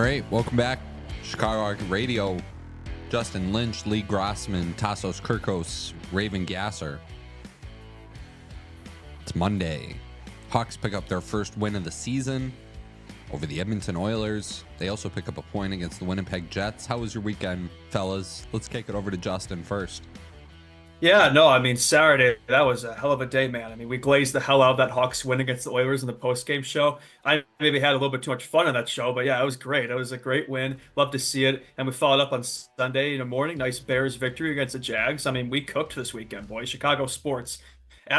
right, welcome back. Chicago Hockey Radio. Justin Lynch, Lee Grossman, Tassos Kirkos, Raven Gasser. It's Monday. Hawks pick up their first win of the season over the Edmonton Oilers. They also pick up a point against the Winnipeg Jets. How was your weekend, fellas? Let's kick it over to Justin first. Yeah, no, I mean, Saturday, that was a hell of a day, man. I mean, we glazed the hell out of that Hawks win against the Oilers in the post-game show. I maybe had a little bit too much fun on that show, but yeah, it was great. It was a great win. Love to see it. And we followed up on Sunday in the morning. Nice Bears victory against the Jags. I mean, we cooked this weekend, boys. Chicago sports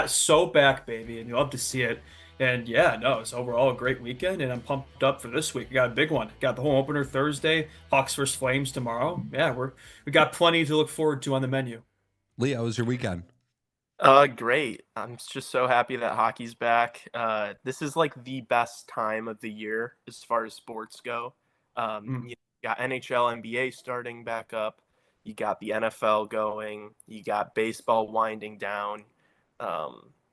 so back, baby, and you love to see it. And yeah, no, it's overall a great weekend, and I'm pumped up for this week. We got a big one. Got the home opener Thursday, Hawks versus Flames tomorrow. Yeah, we got plenty to look forward to on the menu. Lee, how was your weekend? Great. I'm just so happy that hockey's back. This is like the best time of the year as far as sports go. You got NHL, NBA starting back up. You got the NFL going. You got baseball winding down.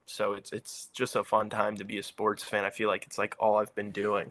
So it's just a fun time to be a sports fan. I feel like it's like all I've been doing.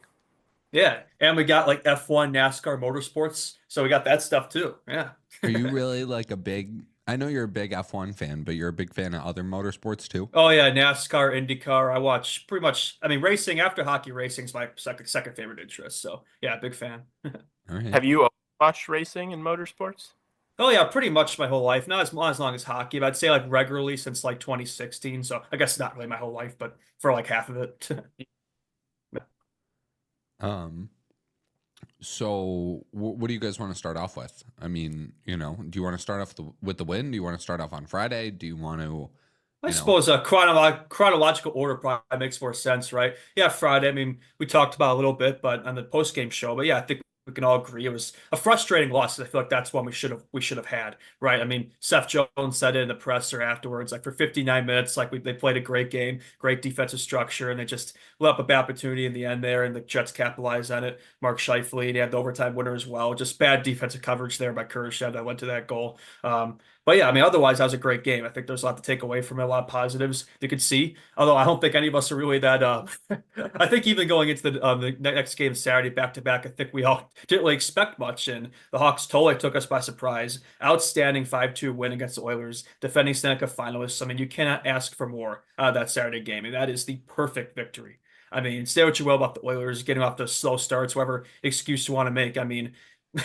Yeah, and we got like F1, NASCAR, motorsports, so we got that stuff too. Yeah. Are you really like a big, I know you're a big F1 fan, but you're a big fan of other motorsports too? Oh yeah, NASCAR, IndyCar. I watch pretty much. I mean, racing after hockey racing is my second favorite interest. So yeah, big fan. All right. Have you watched racing and motorsports? Oh yeah, pretty much my whole life. Not as long as hockey, but I'd say like regularly since like 2016. So I guess not really my whole life, but for like half of it. So what do you guys want to start off with? I mean, do you want to start off with the win? Do you want to start off on Friday? Do you want to, I suppose a chronological order probably makes more sense, right? Yeah, Friday. I mean, we talked about a little bit, but on the post game show. But yeah, I think we can all agree it was a frustrating loss. I feel like that's one we should have had, right? I mean, Seth Jones said it in the presser afterwards, like for 59 minutes, like they played a great game, great defensive structure, and they just let up a bad opportunity in the end there, and the Jets capitalized on it. Mark Scheifele, and he had the overtime winner as well. Just bad defensive coverage there by Kurashev that went to that goal. But yeah, I mean, otherwise, that was a great game. I think there's a lot to take away from it, a lot of positives you could see. Although I don't think any of us are really that. I think even going into the next game Saturday back to back, I think we all didn't really expect much, and the Hawks totally took us by surprise. Outstanding 5-2 win against the Oilers, defending Stanley Cup finalists. I mean, you cannot ask for more out of that Saturday game, and that is the perfect victory. I mean, say what you will about the Oilers getting off the slow starts, whatever excuse you want to make. I mean,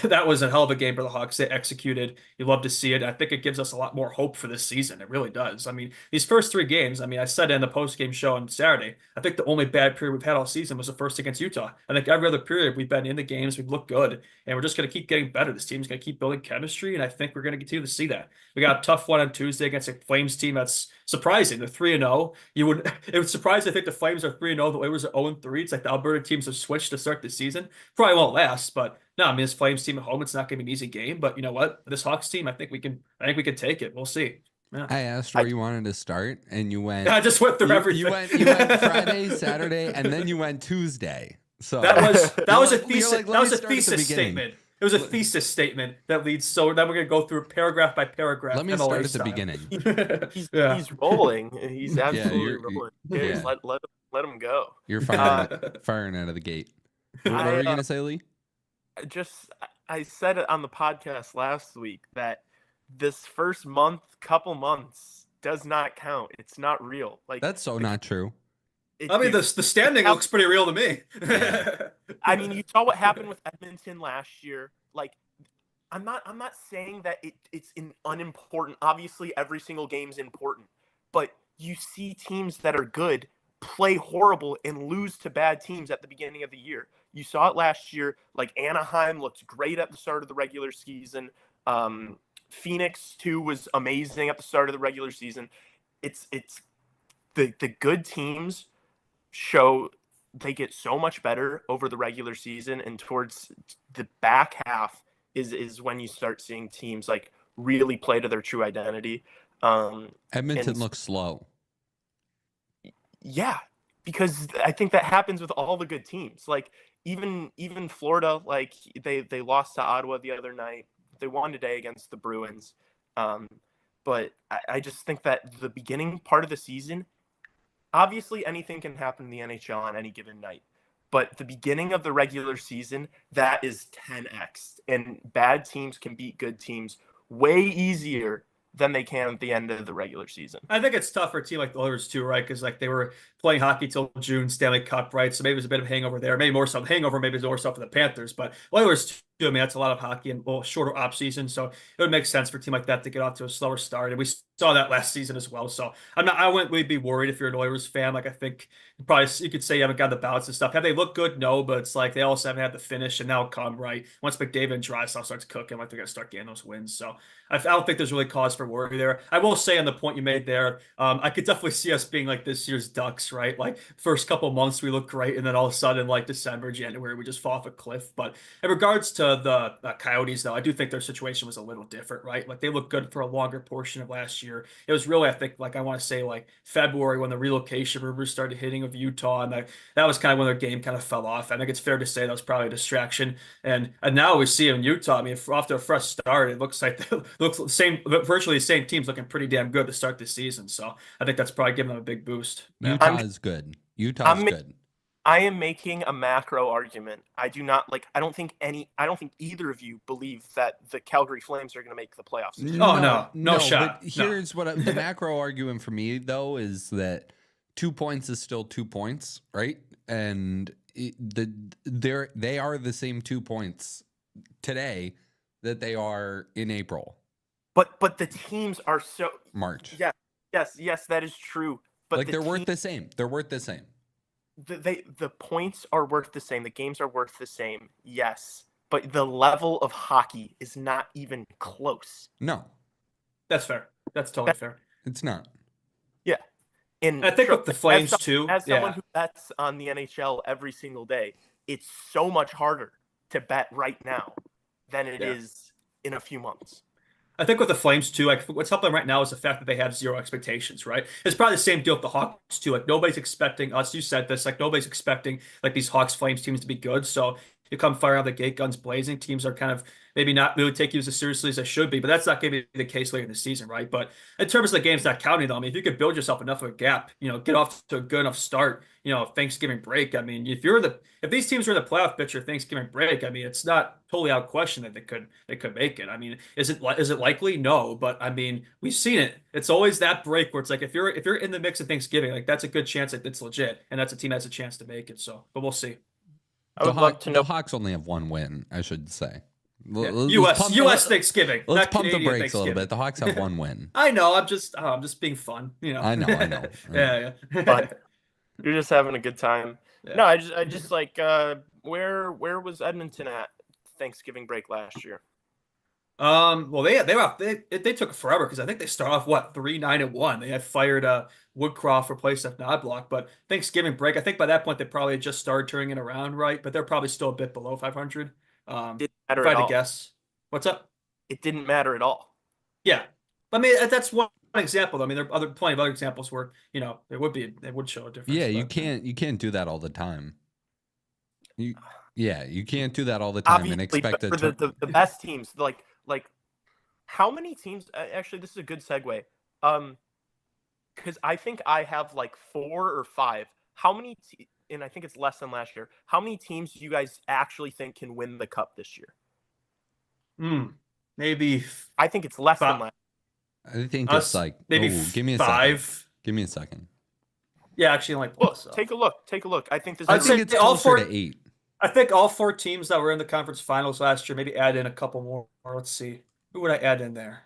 that was a hell of a game for the Hawks. They executed. You love to see it. I think it gives us a lot more hope for this season. It really does. I mean, these first three games, I mean, I said in the post-game show on Saturday, I think the only bad period we've had all season was the first against Utah. I think every other period we've been in the games, we've looked good, and we're just going to keep getting better. This team's going to keep building chemistry, and I think we're going to continue to see that. We got a tough one on Tuesday against a Flames team that's surprising. They're 3-0. It would surprise. I think the Flames are 3-0. The Oilers are 0-3. It's like the Alberta teams have switched to start the season. Probably won't last, but no, I mean, this Flames team at home, it's not going to be an easy game. But you know what? This Hawks team, I think we can take it. We'll see. Yeah. I asked where you wanted to start, and you went. I just went through everything. You went Friday, Saturday, and then you went Tuesday. So that was a thesis. That was a thesis statement. It was a thesis statement that leads. So then we're going to go through paragraph by paragraph. Let me start at the beginning. He's rolling. He's absolutely rolling. Yeah. Let him go. You're firing out of the gate. What were you going to say, Lee? I said it on the podcast last week that this first couple months does not count. It's not real. Like that's so not true. I mean, the standing looks pretty real to me. I mean, you saw what happened with Edmonton last year. Like, I'm not saying that it's unimportant. Obviously, every single game's important, but you see teams that are good play horrible and lose to bad teams at the beginning of the year. You saw it last year. Like Anaheim looked great at the start of the regular season. Phoenix too was amazing at the start of the regular season. It's the good teams show they get so much better over the regular season, and towards the back half is when you start seeing teams like really play to their true identity. Edmonton looks slow. Yeah, because I think that happens with all the good teams. Like even Florida, like they lost to Ottawa the other night. They won today against the Bruins. But I just think that the beginning part of the season, obviously anything can happen in the NHL on any given night. But the beginning of the regular season, that is 10x. And bad teams can beat good teams way easier than they can at the end of the regular season. I think it's tough for a team like the Oilers too, right? Because like they were playing hockey till June, Stanley Cup, right? So maybe there's a bit of hangover there. Maybe more so hangover, maybe it's more so for the Panthers. But Oilers too, I mean, that's a lot of hockey and shorter off season. So it would make sense for a team like that to get off to a slower start. And we saw that last season as well. So I wouldn't really be worried if you're an Oilers fan. Like I think probably you could say you haven't got the balance and stuff. Have they looked good? No, but it's like they also haven't had the finish, and now it'll come right once McDavid and Draisaitl starts cooking. Like they're gonna start getting those wins. So I don't think there's really cause for worry there. I will say on the point you made there, I could definitely see us being like this year's Ducks, right? Like first couple months we look great, and then all of a sudden, like December, January, we just fall off a cliff. But in regards to the Coyotes, though, I do think their situation was a little different, right? Like they looked good for a longer portion of last year. It was really, I think, like I want to say like February when the relocation rumors started hitting of Utah, and that was kind of when their game kind of fell off. I think it's fair to say that was probably a distraction. And now we see in Utah. I mean, after a fresh start, it looks like looks the same, virtually the same teams looking pretty damn good to start this season. So I think that's probably giving them a big boost. Utah is good. Utah is good. I am making a macro argument. I don't think either of you believe that the Calgary Flames are going to make the playoffs. No shot. But here's what the macro argument for me though is that 2 points is still 2 points, right? And they are the same 2 points today that they are in April. But the teams are so March. Yeah. Yes, that is true. But like they're worth the same. They're worth the same. The points are worth the same. The games are worth the same. Yes, but the level of hockey is not even close. No, that's fair. That's totally fair. It's not. Yeah, and I think with the Flames too. As someone who bets on the NHL every single day, it's so much harder to bet right now than it is in a few months. I think with the Flames too, like what's helping them right now is the fact that they have zero expectations, right? It's probably the same deal with the Hawks too. Like nobody's expecting us. You said this, like nobody's expecting like these Hawks Flames teams to be good. So you come fire out the gate, guns blazing. Teams are kind of maybe not really take you as seriously as they should be, but that's not going to be the case later in the season, right? But in terms of the games not counting, though, I mean, if you could build yourself enough of a gap, get off to a good enough start, Thanksgiving break. I mean, if these teams were in the playoff picture Thanksgiving break, I mean, it's not totally out of question that they could make it. I mean, is it likely? No, but I mean, we've seen it. It's always that break where it's like if you're in the mix of Thanksgiving, like that's a good chance that it's legit, and that's a team that has a chance to make it. So, but we'll see. I would love to know. The Hawks only have one win, I should say. U.S. Thanksgiving. Let's pump the brakes a little bit. The Hawks have one win. I know. I'm just being fun. I know. Yeah. But you're just having a good time. Yeah. No, I just like where was Edmonton at Thanksgiving break last year? Well, they took forever because I think they start off 3-9-1. They had fired Woodcroft, replaced Knobloch, but Thanksgiving break, I think by that point they probably just started turning it around, right? But they're probably still a bit below 500. Didn't matter if I at had all. to guess. What's up? It didn't matter at all. Yeah, I mean that's one example. I mean there are plenty of other examples where they would show a difference. Yeah, you can't do that all the time. You can't do that all the time. Obviously, and expect it for the best teams like how many teams actually this is a good segue because I think I have like 4 or 5. How many and I think it's less than last year. How many teams do you guys actually think can win the cup this year? Maybe I think it's less than last. I think it's like maybe give me a 5. Second. Give me a second. Yeah, actually, take a look. I think this. I think it's closer to 8. I think all 4 teams that were in the conference finals last year, maybe add in a couple more. Let's see. Who would I add in there?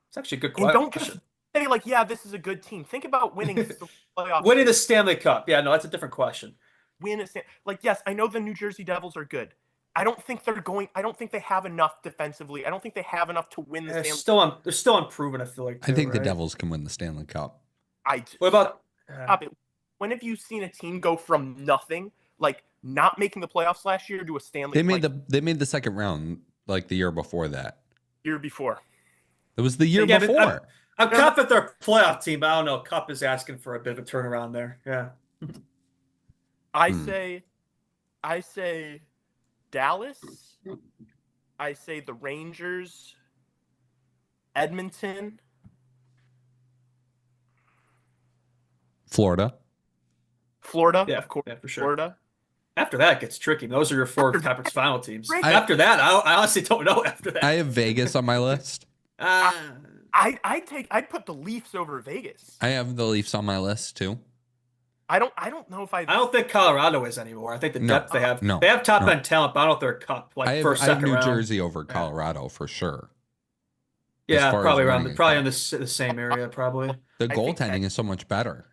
It's actually a good question. And don't just say this is a good team. Think about winning the playoffs. Winning the Stanley Cup. Yeah, no, that's a different question. Yes, I know the New Jersey Devils are good. I don't think they have enough defensively. I don't think they have enough to win the Stanley Cup. They're still unproven, I feel like. I think the Devils can win the Stanley Cup. What about stop it? When have you seen a team go from nothing, like not making the playoffs last year, to a Stanley Cup? They made the second round like the year before that. Year before. It was the year before. I'm confident they're a playoff team, but I don't know. Cup is asking for a bit of a turnaround there. Yeah. I say Dallas. I say the Rangers. Edmonton. Florida. Florida, Yeah, of course. yeah, for sure. Florida. After that, it gets tricky. Those are your four conference final teams. Right. After that, I honestly don't know. After that, I have Vegas on my list. I'd put the Leafs over Vegas. I have the Leafs on my list too. I don't know if I don't think Colorado is anymore. I think the depth they have. No, They have top no. end talent, but I don't know if they're a cup like I have, first, I have second New round. Jersey over Colorado for sure. as Yeah, far as probably around winning a probably cup. in the same area, probably. The I think goaltending is so much better.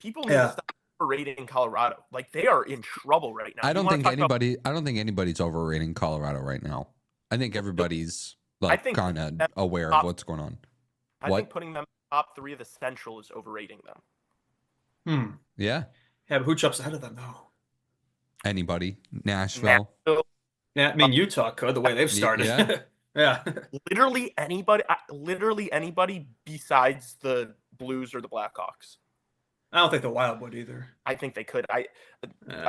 people need to stop overrating Colorado. Like they are in trouble right now. I don't think anybody's overrating Colorado right now. I think everybody's kind of aware of what's going on. I think putting them top 3 of the Central is overrating them. Yeah. Yeah, but who jumps ahead of them though? Anybody? Nashville. Yeah, I mean Utah could the way they've started. Yeah. Yeah. Literally anybody besides the Blues or the Blackhawks. I don't think the Wild would either. I think they could. I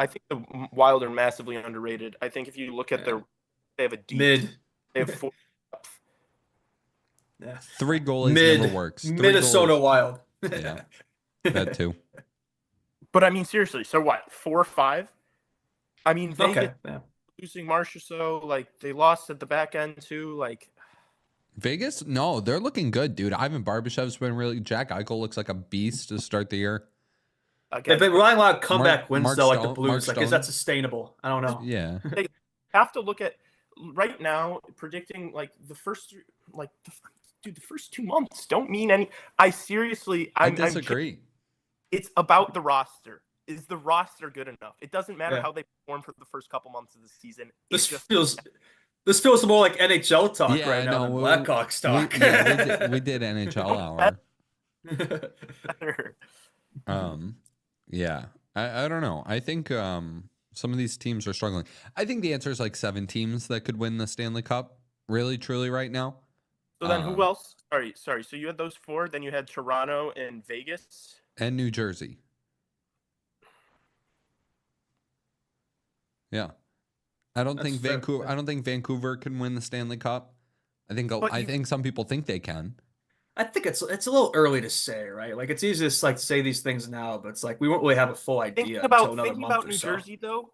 think the Wild are massively underrated. I think if you look at they have a deep mid. They have 4. Yeah. 3 goalies never works. Minnesota Wild. Yeah. That too. But I mean seriously, so what? 4 or 5? I mean Vegas losing Marchessault, like they lost at the back end too, like Vegas, no, they're looking good, dude. Ivan Barbashev's been really. Jack Eichel looks like a beast to start the year. They've been relying on a lot of comeback wins though, like the Blues. Mark Like, is that sustainable? I don't know. Yeah. They have to look at right now predicting like the first the first 2 months don't mean any. I disagree. It's about the roster. Is the roster good enough? It doesn't matter how they perform for the first couple months of the season. This feels more like NHL talk right now than Blackhawks talk. We did NHL hour. Yeah. I don't know. I think some of these teams are struggling. I think the answer is like 7 teams that could win the Stanley Cup, really, truly, right now. So then who else? Sorry. So you had those 4, then you had Toronto and Vegas. And New Jersey. Yeah. I don't think Vancouver can win the Stanley Cup. I think some people think they can. I think it's a little early to say, right? Like it's easy to say these things now, but it's like we won't really have a full idea until another month or so. New Jersey though,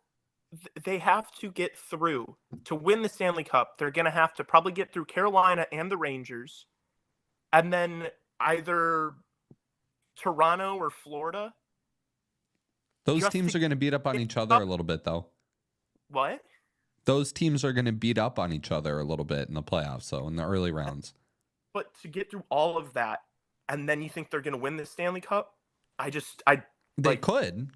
they have to get through to win the Stanley Cup. They're going to have to probably get through Carolina and the Rangers, and then either Toronto or Florida. Those teams are going to beat up on each other a little bit, though. What? Those teams are going to beat up on each other a little bit in the playoffs, though, in the early rounds. But to get through all of that, and then you think they're going to win the Stanley Cup? They could.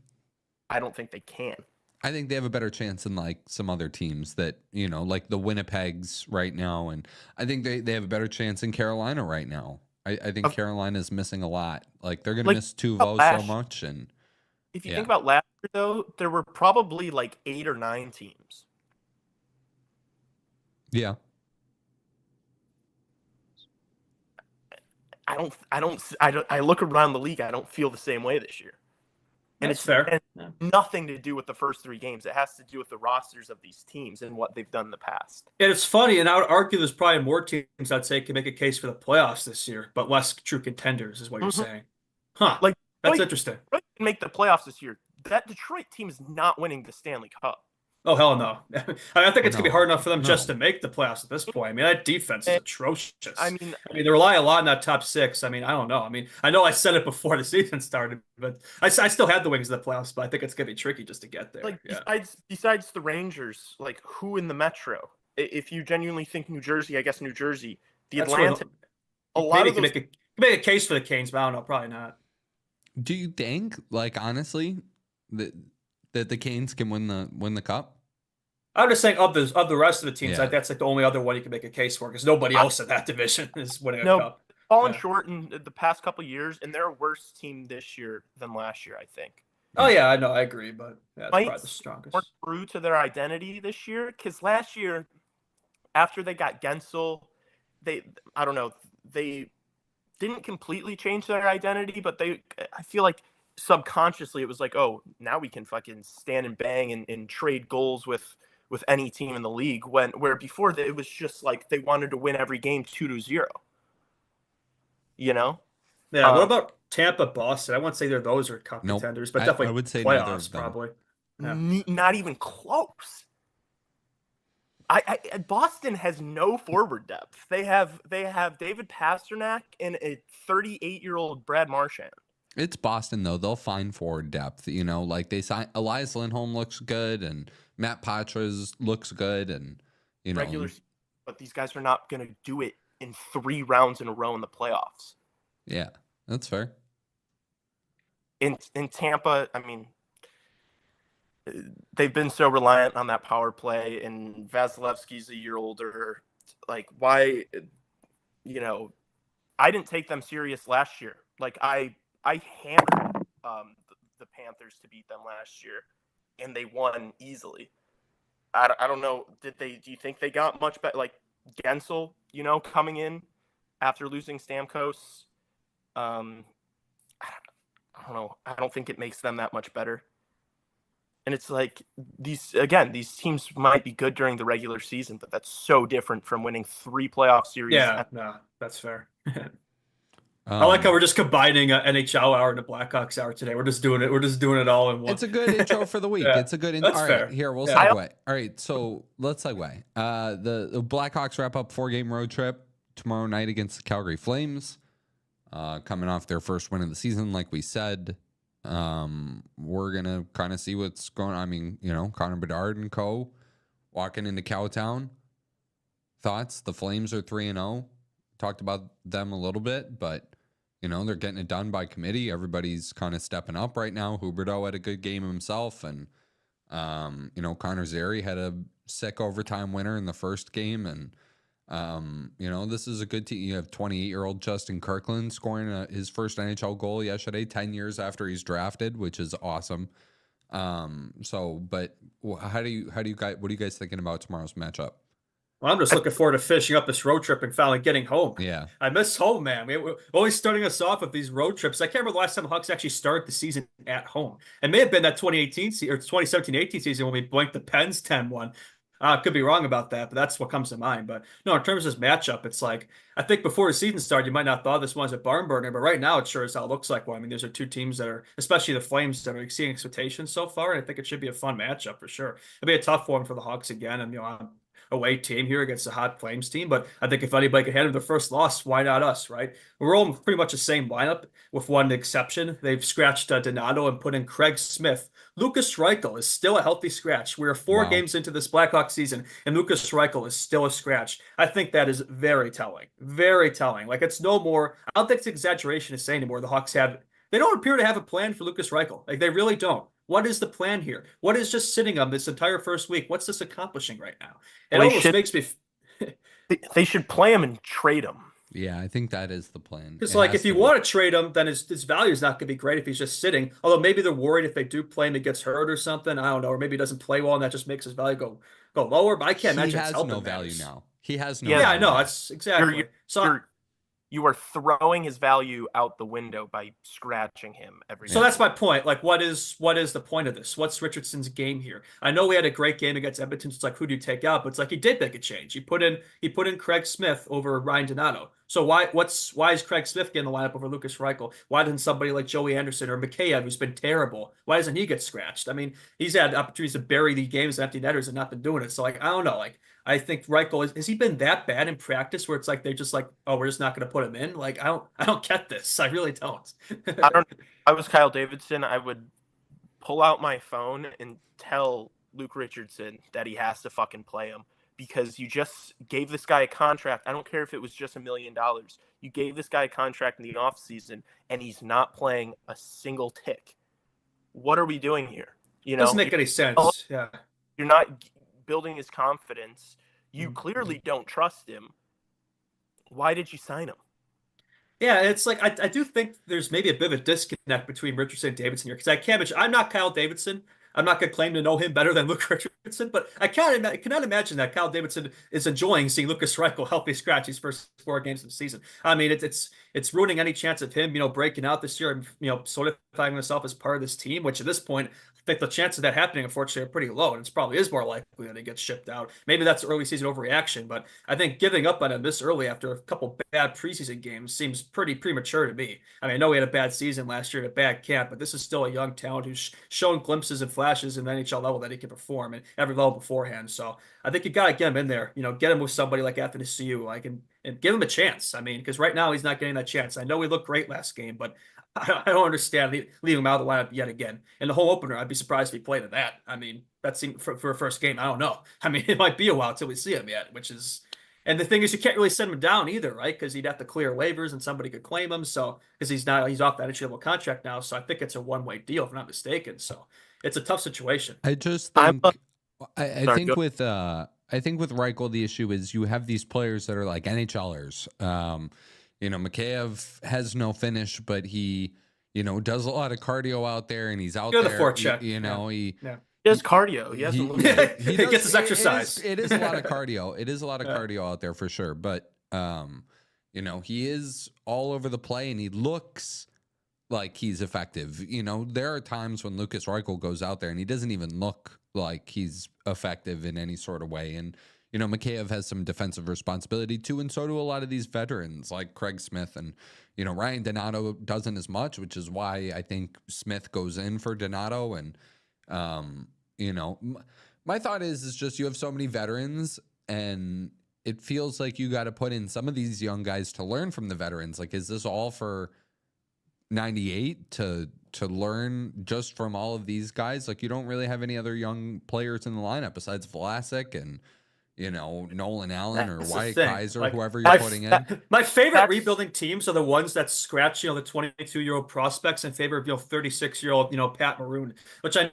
I don't think they can. I think they have a better chance than like some other teams that, like the Winnipegs right now. And I think they have a better chance in Carolina right now. I think Carolina's missing a lot. Like they're going to miss Teuvo so much. And if you think about last year, though, there were probably like 8 or 9 teams. Yeah. I look around the league. I don't feel the same way this year. And That's fair. And nothing to do with the first 3 games. It has to do with the rosters of these teams and what they've done in the past. And it's funny, and I would argue there's probably more teams I'd say can make a case for the playoffs this year, but less true contenders, is what you're saying. Huh. That's interesting. Detroit can make the playoffs this year. That Detroit team is not winning the Stanley Cup. Oh, hell no. I think it's going to be hard enough for them just to make the playoffs at this point. I mean, that defense is atrocious. I mean, they rely a lot on that top 6. I mean, I don't know. I mean, I know I said it before the season started, but I still had the Wings in the playoffs, but I think it's going to be tricky just to get there. Besides the Rangers, like who in the Metro? If you genuinely think New Jersey, I guess New Jersey, the Atlantic. Make a case for the Canes, but I don't know, probably not. Do you think, like honestly, that the Canes can win the cup? I'm just saying of the rest of the teams, that's like the only other one you can make a case for because nobody else in that division is winning a cup. Fallen short in the past couple of years, and they're a worse team this year than last year, I think. Oh yeah, I know, I agree, but that's probably the strongest. More true to their identity this year, because last year, after they got Gensel, they didn't completely change their identity, but I feel like subconsciously it was like, oh, now we can fucking stand and bang and trade goals with any team in the league, where before it was just like they wanted to win every game 2-0. Yeah, what about Tampa, Boston? I wouldn't say those are cup Nope. contenders, but I definitely would say neither of playoffs, them. probably. Yeah. Not even close. Boston has no forward depth. They have David Pasternak and a 38-year-old Brad Marchand. It's Boston though. They'll find forward depth. You know, like they sign Elias Lindholm looks good, and Matt Patras looks good, and you know, Regular, but these guys are not going to do it in 3 rounds in a row in the playoffs. yeah, that's fair. In Tampa, I mean, they've been so reliant on that power play, and Vasilevsky's a year older. Like, why? You know, I didn't take them serious last year. Like, I hammered the Panthers to beat them last year, and they won easily. I don't know. Do you think they got much better? Like Gensel, coming in after losing Stamkos. I don't know. I don't think it makes them that much better. And it's like these teams might be good during the regular season, but that's so different from winning 3 playoff series. Yeah, no, that's fair. I like how we're just combining an NHL hour and a Blackhawks hour today. We're just doing it all in one. It's a good intro for the week. Yeah, It's a good. that's All fair. right, here we'll Yeah. segue. All right, so let's segue. The Blackhawks wrap up 4-game road trip tomorrow night against the Calgary Flames. Coming off their first win of the season, like we said. We're gonna kind of see what's going on. I mean, Connor Bedard and co. walking into Cowtown. Thoughts? The Flames are 3-0. Talked about them a little bit, but they're getting it done by committee. Everybody's kind of stepping up right now. Huberdeau had a good game himself, and Connor Zary had a sick overtime winner in the first game, and this is a good team. You have 28-year-old Justin Kirkland scoring his first NHL goal yesterday, 10 years after he's drafted, which is awesome. But what are you guys thinking about tomorrow's matchup? Well, I'm just looking forward to finishing up this road trip and finally getting home. Yeah. I miss home, man. We're always starting us off with these road trips. I can't remember the last time the Hawks actually started the season at home. It may have been that 2018 or 2017-18 season when we blanked the Pens 10-1. Could be wrong about that, but that's what comes to mind. But no, in terms of this matchup, it's like, I think before the season started, you might not have thought this one's a barn burner, but right now it sure as hell looks like one. I mean, these are two teams that are, especially the Flames, that are exceeding expectations so far, and I think it should be a fun matchup for sure. It'll be a tough one for the Hawks again, and away team here against the hot Flames team. But I think if anybody could handle their first loss, why not us, right? We're all pretty much the same lineup with one exception. They've scratched Donato and put in Craig Smith. Lucas Reichel is still a healthy scratch. We're 4 games into this Blackhawks season, and Lucas Reichel is still a scratch. I think that is very telling. Very telling. Like, it's no more, I don't think it's exaggeration to say anymore. The Hawks they don't appear to have a plan for Lucas Reichel. Like, they really don't. What is the plan here? What is just sitting on this entire first week? What's this accomplishing right now? It almost makes me. They should play him and trade him. Yeah, I think that is the plan. Because, like, if you want to trade him, then his value is not going to be great if he's just sitting. Although maybe they're worried if they do play him, he gets hurt or something. I don't know. Or maybe he doesn't play well, and that just makes his value go lower. But I can't imagine it's helping. He has no value now. He has no. Yeah, I know. That's exactly. You are throwing his value out the window by scratching him every day. So that's my point. Like, what is the point of this? What's Richardson's game here? I know we had a great game against Edmonton. So it's like, who do you take out? But it's like he did make a change. He put in Craig Smith over Ryan Donato. So why is Craig Smith getting the lineup over Lucas Reichel? Why doesn't somebody like Joey Anderson or Mikheyev, who's been terrible, why doesn't he get scratched? I mean, he's had opportunities to bury the games empty netters and not been doing it. So, like, I don't know. Like, I think Reichel has he been that bad in practice where it's like they're just like, oh, we're just not going to put him in? Like, I don't get this. I really don't. I was Kyle Davidson. I would pull out my phone and tell Luke Richardson that he has to fucking play him, because you just gave this guy a contract. I don't care if it was just $1 million. You gave this guy a contract in the offseason, and he's not playing a single tick. What are we doing here? Doesn't make any sense. Yeah, you're not building his confidence. You clearly don't trust him. Why did you sign him? Yeah, it's like I do think there's maybe a bit of a disconnect between Richardson and Davidson here, because I can't imagine. I'm not Kyle Davidson. I'm not going to claim to know him better than Luke Richardson, but I cannot imagine that Kyle Davidson is enjoying seeing Lucas Reichel healthy scratch his first 4 games of the season. I mean, it's ruining any chance of him, breaking out this year and, solidifying himself as part of this team, which at this point, think the chances of that happening, unfortunately, are pretty low, and it's probably is more likely that he gets shipped out. Maybe that's early season overreaction, but I think giving up on him this early after a couple bad preseason games seems pretty premature to me. I mean, I know he had a bad season last year at a bad camp, but this is still a young talent who's shown glimpses and flashes in the NHL level that he can perform at every level beforehand. So I think you got to get him in there, get him with somebody like Anthony Ciu, and give him a chance. I mean, because right now he's not getting that chance. I know he looked great last game, but I don't understand leaving him out of the lineup yet again. In the whole opener, I'd be surprised if he played in that. I mean, that seemed for a first game. I don't know. I mean, it might be a while until we see him yet, which is. And the thing is, you can't really send him down either, right? Because he'd have to clear waivers and somebody could claim him. So because he's off that entry level contract now. So I think it's a one-way deal, if I'm not mistaken. So it's a tough situation. I just think I Sorry, think go. with Reichel, the issue is you have these players that are like NHLers. Mikheyev has no finish, but he, does a lot of cardio out there, and he's out Go there. the forecheck. He has cardio. He hasn't. He gets his exercise. It is a lot of cardio. It is a lot of cardio out there for sure. But he is all over the play, and he looks like he's effective. There are times when Lukas Reichel goes out there and he doesn't even look like he's effective in any sort of way. And Mikheyev has some defensive responsibility too, and so do a lot of these veterans like Craig Smith, and Ryan Donato doesn't as much, which is why I think Smith goes in for Donato. And my thought is just you have so many veterans, and it feels like you got to put in some of these young guys to learn from the veterans. Like, is this all for 98 to learn just from all of these guys? Like, you don't really have any other young players in the lineup besides Vlasic and Nolan Allen or Wyatt Kaiser, whoever you're putting in. My favorite rebuilding teams are the ones that scratch, the 22-year-old prospects in favor of 36-year-old, Pat Maroon, which I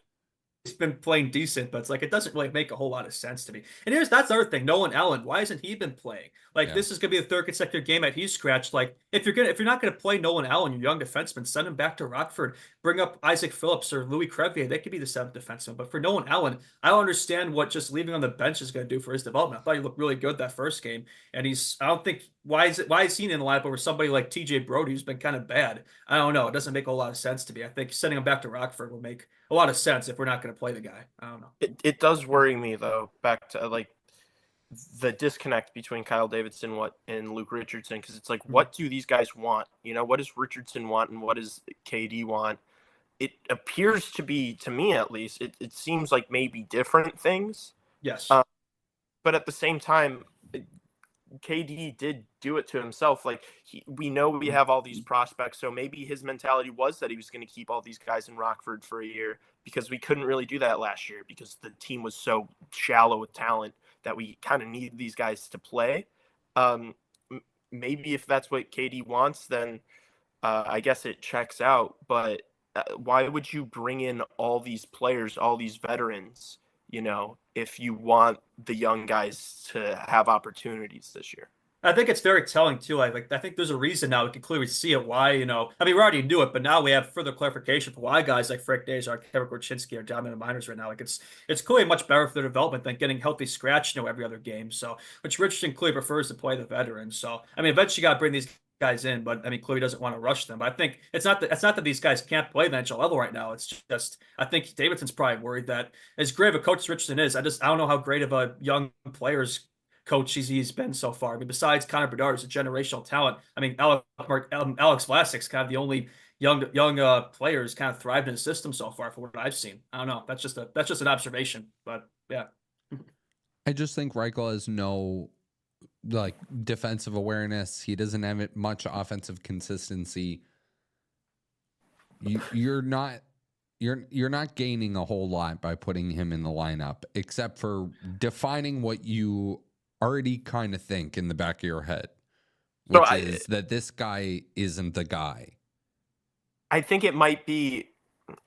he's been playing decent, but it's like it doesn't really make a whole lot of sense to me. And that's the other thing. Nolan Allen, why hasn't he been playing? This is gonna be the third consecutive game that he's scratched. Like, if you're not gonna play Nolan Allen, your young defenseman, send him back to Rockford. Bring up Isaac Phillips or Louis Crevier. They could be the seventh defenseman. But for Nolan Allen, I don't understand what just leaving on the bench is gonna do for his development. I thought he looked really good that first game, and I don't think why is he in the lineup over somebody like TJ Brody who's been kind of bad? I don't know. It doesn't make a lot of sense to me. I think sending him back to Rockford will make a lot of sense if we're not going to play the guy. I don't know. It does worry me though. Back to the disconnect between Kyle Davidson and Luke Richardson, because it's like, what do these guys want? What does Richardson want and what does KD want? It appears to be, to me at least, it seems like maybe different things. Yes. But at the same time, KD did do it to himself. Like, we know we have all these prospects, so maybe his mentality was that he was going to keep all these guys in Rockford for a year, because we couldn't really do that last year because the team was so shallow with talent that we kind of need these guys to play. Maybe if that's what KD wants, then I guess it checks out. But why would you bring in all these players, all these veterans, if you want the young guys to have opportunities this year? I think it's very telling too. I think there's a reason now we can clearly see it. Why, I mean, we already knew it, but now we have further clarification for why guys like Frank Deja, Kevin Korchinski are dominant minors right now. Like, it's clearly much better for their development than getting healthy scratch, every other game. So, which Richardson clearly prefers to play the veterans. So, I mean, eventually you got to bring these guys in, but I mean, clearly doesn't want to rush them. But I think it's not that these guys can't play the NHL level right now. It's just I think Davidson's probably worried that as great of a coach as Richardson is, I don't know how great of a young players coach he's been so far. I mean, besides Connor Bedard, is a generational talent. I mean, Alex Vlasic's kind of the only young players kind of thrived in the system so far, for what I've seen. I don't know. That's just an observation, but yeah. I just think Reichel has no defensive awareness. He doesn't have much offensive consistency. You're not gaining a whole lot by putting him in the lineup, except for defining what you already kind of think in the back of your head, which is that this guy isn't the guy. I think it might be,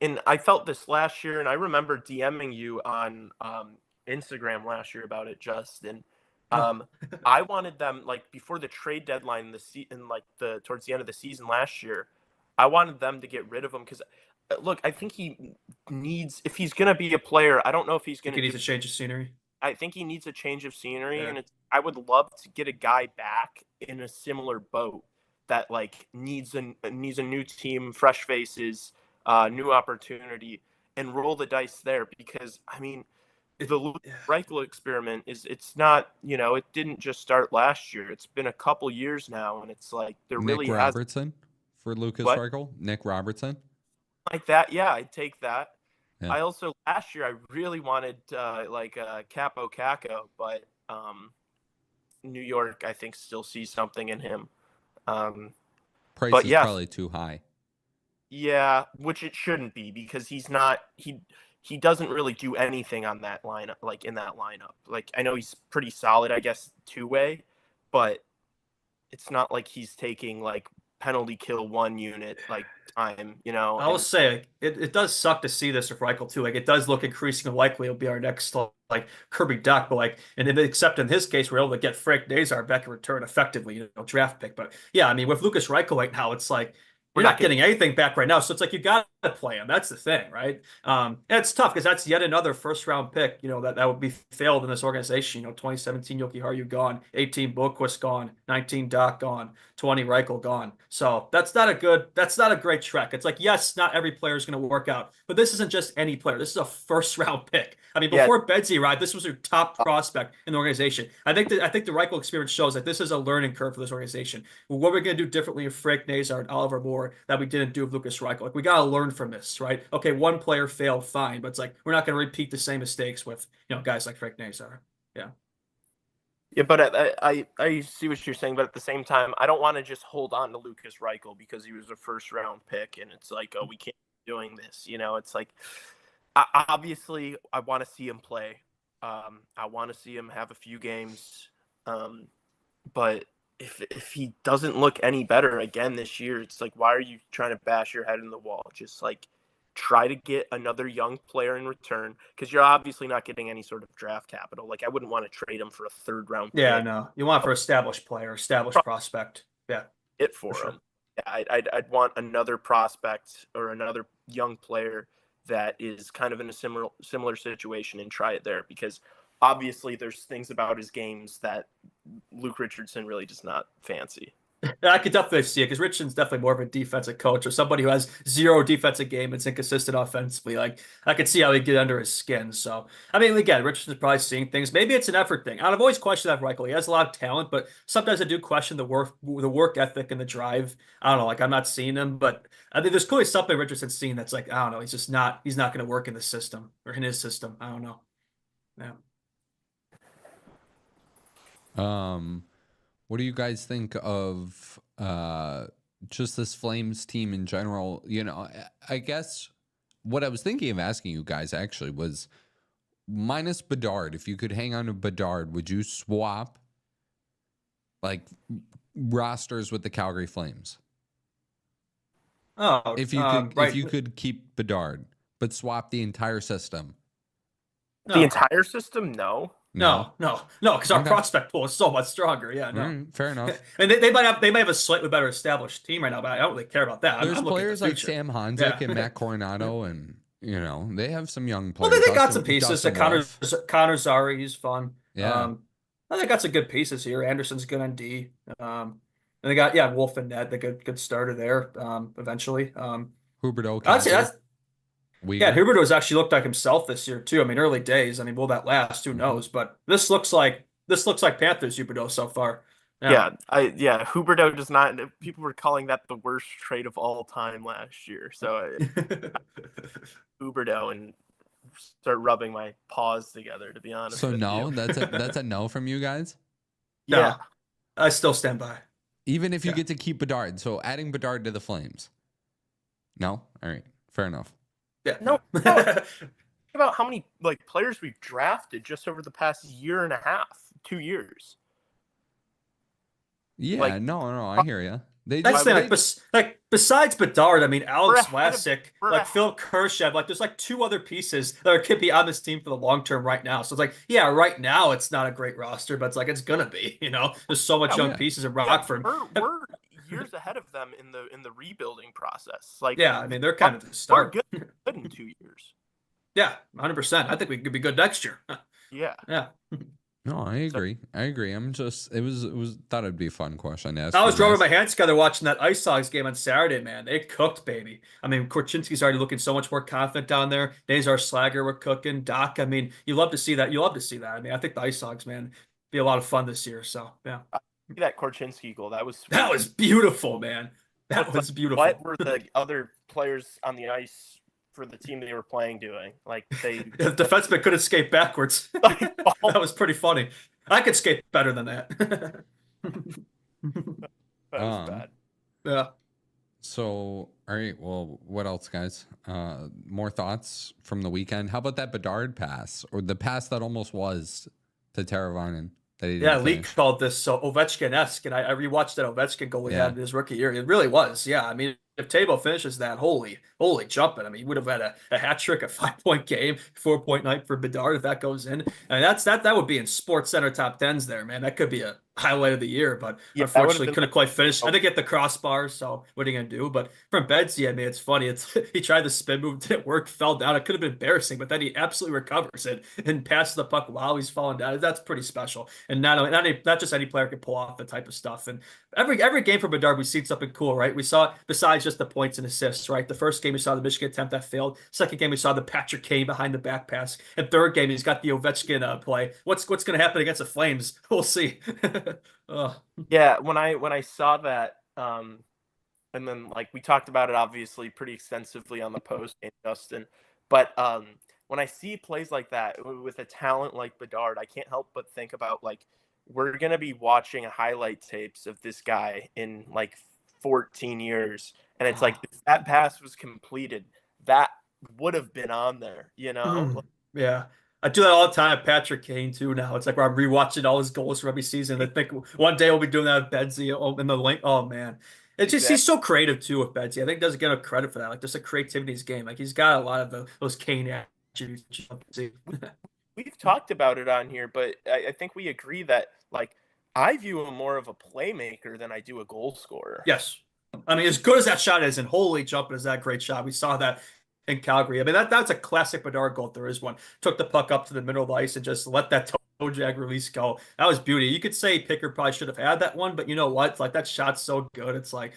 and I felt this last year, and I remember DMing you on Instagram last year about it, Justin. I wanted them, before the trade deadline towards the end of the season last year, I wanted them to get rid of him because, look, I think he needs, if he's going to be a player, I don't know if he's going to. He needs a change of scenery. I think he needs a change of scenery, and I would love to get a guy back in a similar boat that needs a new team, fresh faces, new opportunity. and roll the dice there, because I mean, the Lukas Reichel experiment it's not, it didn't just start last year. It's been a couple years now, and it's like there Nick really has Robertson for Lucas what Reichel. Nick Robertson. like that. Yeah, I'd take that. Yeah. I also last year I really wanted Capo Caco, but New York I think still sees something in him. Price But is yeah, probably too high. yeah, which it shouldn't be, because he doesn't really do anything on that lineup, like in that lineup. Like I know he's pretty solid, I guess, two-way, but it's not like he's taking like penalty kill one unit like time, I will and say it does suck to see this with Reichel too. Like it does look increasingly likely it'll be our next like Kirby Duck, but like except in his case we're able to get Frank Nazar back in return effectively, draft pick. But yeah, I mean with Lucas Reichel right now, it's like we're you're not getting anything back right now. So it's like you got to play him. That's the thing, right? And it's tough because that's yet another first round pick, that would be failed in this organization. 2017 Yoki Haru gone, 18 Boquist gone, 19 Doc gone, 20 Reichel gone. So that's not a great trek. It's like, yes, not every player is going to work out, but this isn't just any player. This is a first round pick. I mean, before Bedsy arrived, this was your top prospect in the organization. I think the Reichel experience shows that this is a learning curve for this organization. What we're going to do differently with Frank Nazar and Oliver Moore that we didn't do with Lucas Reichel. Like we got to learn from this, right? Okay, one player failed, fine, but it's like we're not going to repeat the same mistakes with guys like Frank Nazar. Yeah. Yeah, but I see what you're saying, but at the same time, I don't want to just hold on to Lucas Reichel because he was a first round pick, and it's like, oh, we can't be doing this. It's like, obviously, I want to see him play. I want to see him have a few games, but if he doesn't look any better again this year, it's like, why are you trying to bash your head in the wall? Just like try to get another young player in return, because you're obviously not getting any sort of draft capital. Like I wouldn't want to trade him for a third round pick. Yeah, no. You want for established player, established prospect. Yeah. For sure. him. Yeah, I'd want another prospect or another young player that is kind of in a similar situation and try it there, because obviously there's things about his games that Luke Richardson really does not fancy. I could definitely see it because Richardson's definitely more of a defensive coach or somebody who has zero defensive game and is inconsistent offensively. Like I could see how he'd get under his skin. So I mean, again, Richardson's probably seeing things. Maybe it's an effort thing. I've always questioned that Reichel. He has a lot of talent, but sometimes I do question the work ethic and the drive. I don't know. Like I'm not seeing him, but I think there's clearly something Richardson's seeing that's like I don't know. He's not going to work in the system or in his system. I don't know. Yeah. What do you guys think of just this Flames team in general? I guess what I was thinking of asking you guys actually was minus Bedard. If you could hang on to Bedard, would you swap like rosters with the Calgary Flames? Oh, if you could keep Bedard, but swap the entire system. The entire system? No, because our prospect pool is so much stronger. Yeah, no, fair enough. And they might have a slightly better established team right now, but I don't really care about that. There's I'm players like Sam Hanzik and Matt Coronado, and they have some young players. Well, they got some pieces. Connor Zari, he's fun. Yeah, they got some good pieces here. Anderson's good on D. And they got Wolf and Ned, the good starter there. Eventually, Huberdeau. Huberdeau's actually looked like himself this year too. I mean, early days. I mean, will that last? Who knows? But this looks like Panthers Huberdeau so far. Huberdeau does not. People were calling that the worst trade of all time last year. So Huberdeau and start rubbing my paws together. To be honest. So no, that's a no from you guys. Yeah, I still stand by. Even if you get to keep Bedard, so adding Bedard to the Flames. No, all right, fair enough. Yeah. No. Think about how many players we've drafted just over the past year and a half, 2 years. Yeah, no, I hear you. Besides Bedard, I mean, Alex Vlasic, Phil Kershev, there's two other pieces that could be on this team for the long term right now. So it's right now it's not a great roster, but it's gonna be. There's so much young pieces in Rockford. We're years ahead of them in the rebuilding process. I mean, they're kind of the start. We're good in 2 years. Yeah, 100%. I think we could be good next year. Yeah. Yeah. No, I agree. I'm just it was thought it'd be a fun question to ask I you was rubbing guys. my hands together watching that Ice Sox game on Saturday, man. They cooked, baby. I mean, Korchinski's already looking so much more confident down there. Nazar Slager were cooking. Doc, I mean, you love to see that. You love to see that. I mean, I think the Ice Sox, man, be a lot of fun this year. So, yeah. That Korchinski goal, that was sweet. That was beautiful, man. That was beautiful. What were the other players on the ice for the team they were playing doing? Like they The defenseman couldn't skate backwards. That was pretty funny. I could skate better than that. That was bad. Yeah. So, all right. Well, what else, guys? More thoughts from the weekend? How about that Bedard pass, or the pass that almost was to Teravainen? That he didn't Lee finish? called this so Ovechkin-esque, and I rewatched that Ovechkin goal he had in his rookie year. It really was. Yeah, I mean, if Tabo finishes that, holy jumping. I mean, he would have had a hat trick, a 5-point game, 4-point night for Bedard if that goes in. And that would be in Sports Center top tens there, man. That could be a highlight of the year, but unfortunately couldn't quite finish. I think get the crossbar, so what are you gonna do? But from Bedsy, I mean, it's funny. He tried the spin move, didn't work, fell down. It could have been embarrassing, but then he absolutely recovers it and passes the puck while he's falling down. That's pretty special. And not just any player can pull off the type of stuff. And every game for Bedard, we've seen something cool, right? We saw, besides just the points and assists, right? The first game we saw the Michigan attempt that failed. Second game we saw the Patrick Kane behind the back pass. And third game he's got the Ovechkin play. What's going to happen against the Flames? We'll see. Yeah, when I saw that, and then like we talked about it obviously pretty extensively on the post game, Justin. But when I see plays like that with a talent like Bedard, I can't help but think about like we're gonna be watching highlight tapes of this guy in like 14 years, and it's like if that pass was completed, that would have been on there, you know? Yeah. I do that all the time with Patrick Kane too now. It's like where I'm rewatching all his goals from every season. I think one day we'll be doing that with Bedsy in the link. Oh man. It's just he's so creative too with Bedsy. I think he doesn't get enough credit for that. Like just a creativity in his game. Like he's got a lot of those Kane attributes. We've talked about it on here, but I think we agree that like I view him more of a playmaker than I do a goal scorer. Yes. I mean, as good as that shot is, and holy jumping is that great shot. We saw that in Calgary. I mean, that's a classic Bedard goal if there is one. Took the puck up to the middle of the ice and just let that toe jag release go. That was beauty. You could say Picker probably should have had that one, but you know what? It's like that shot's so good. It's like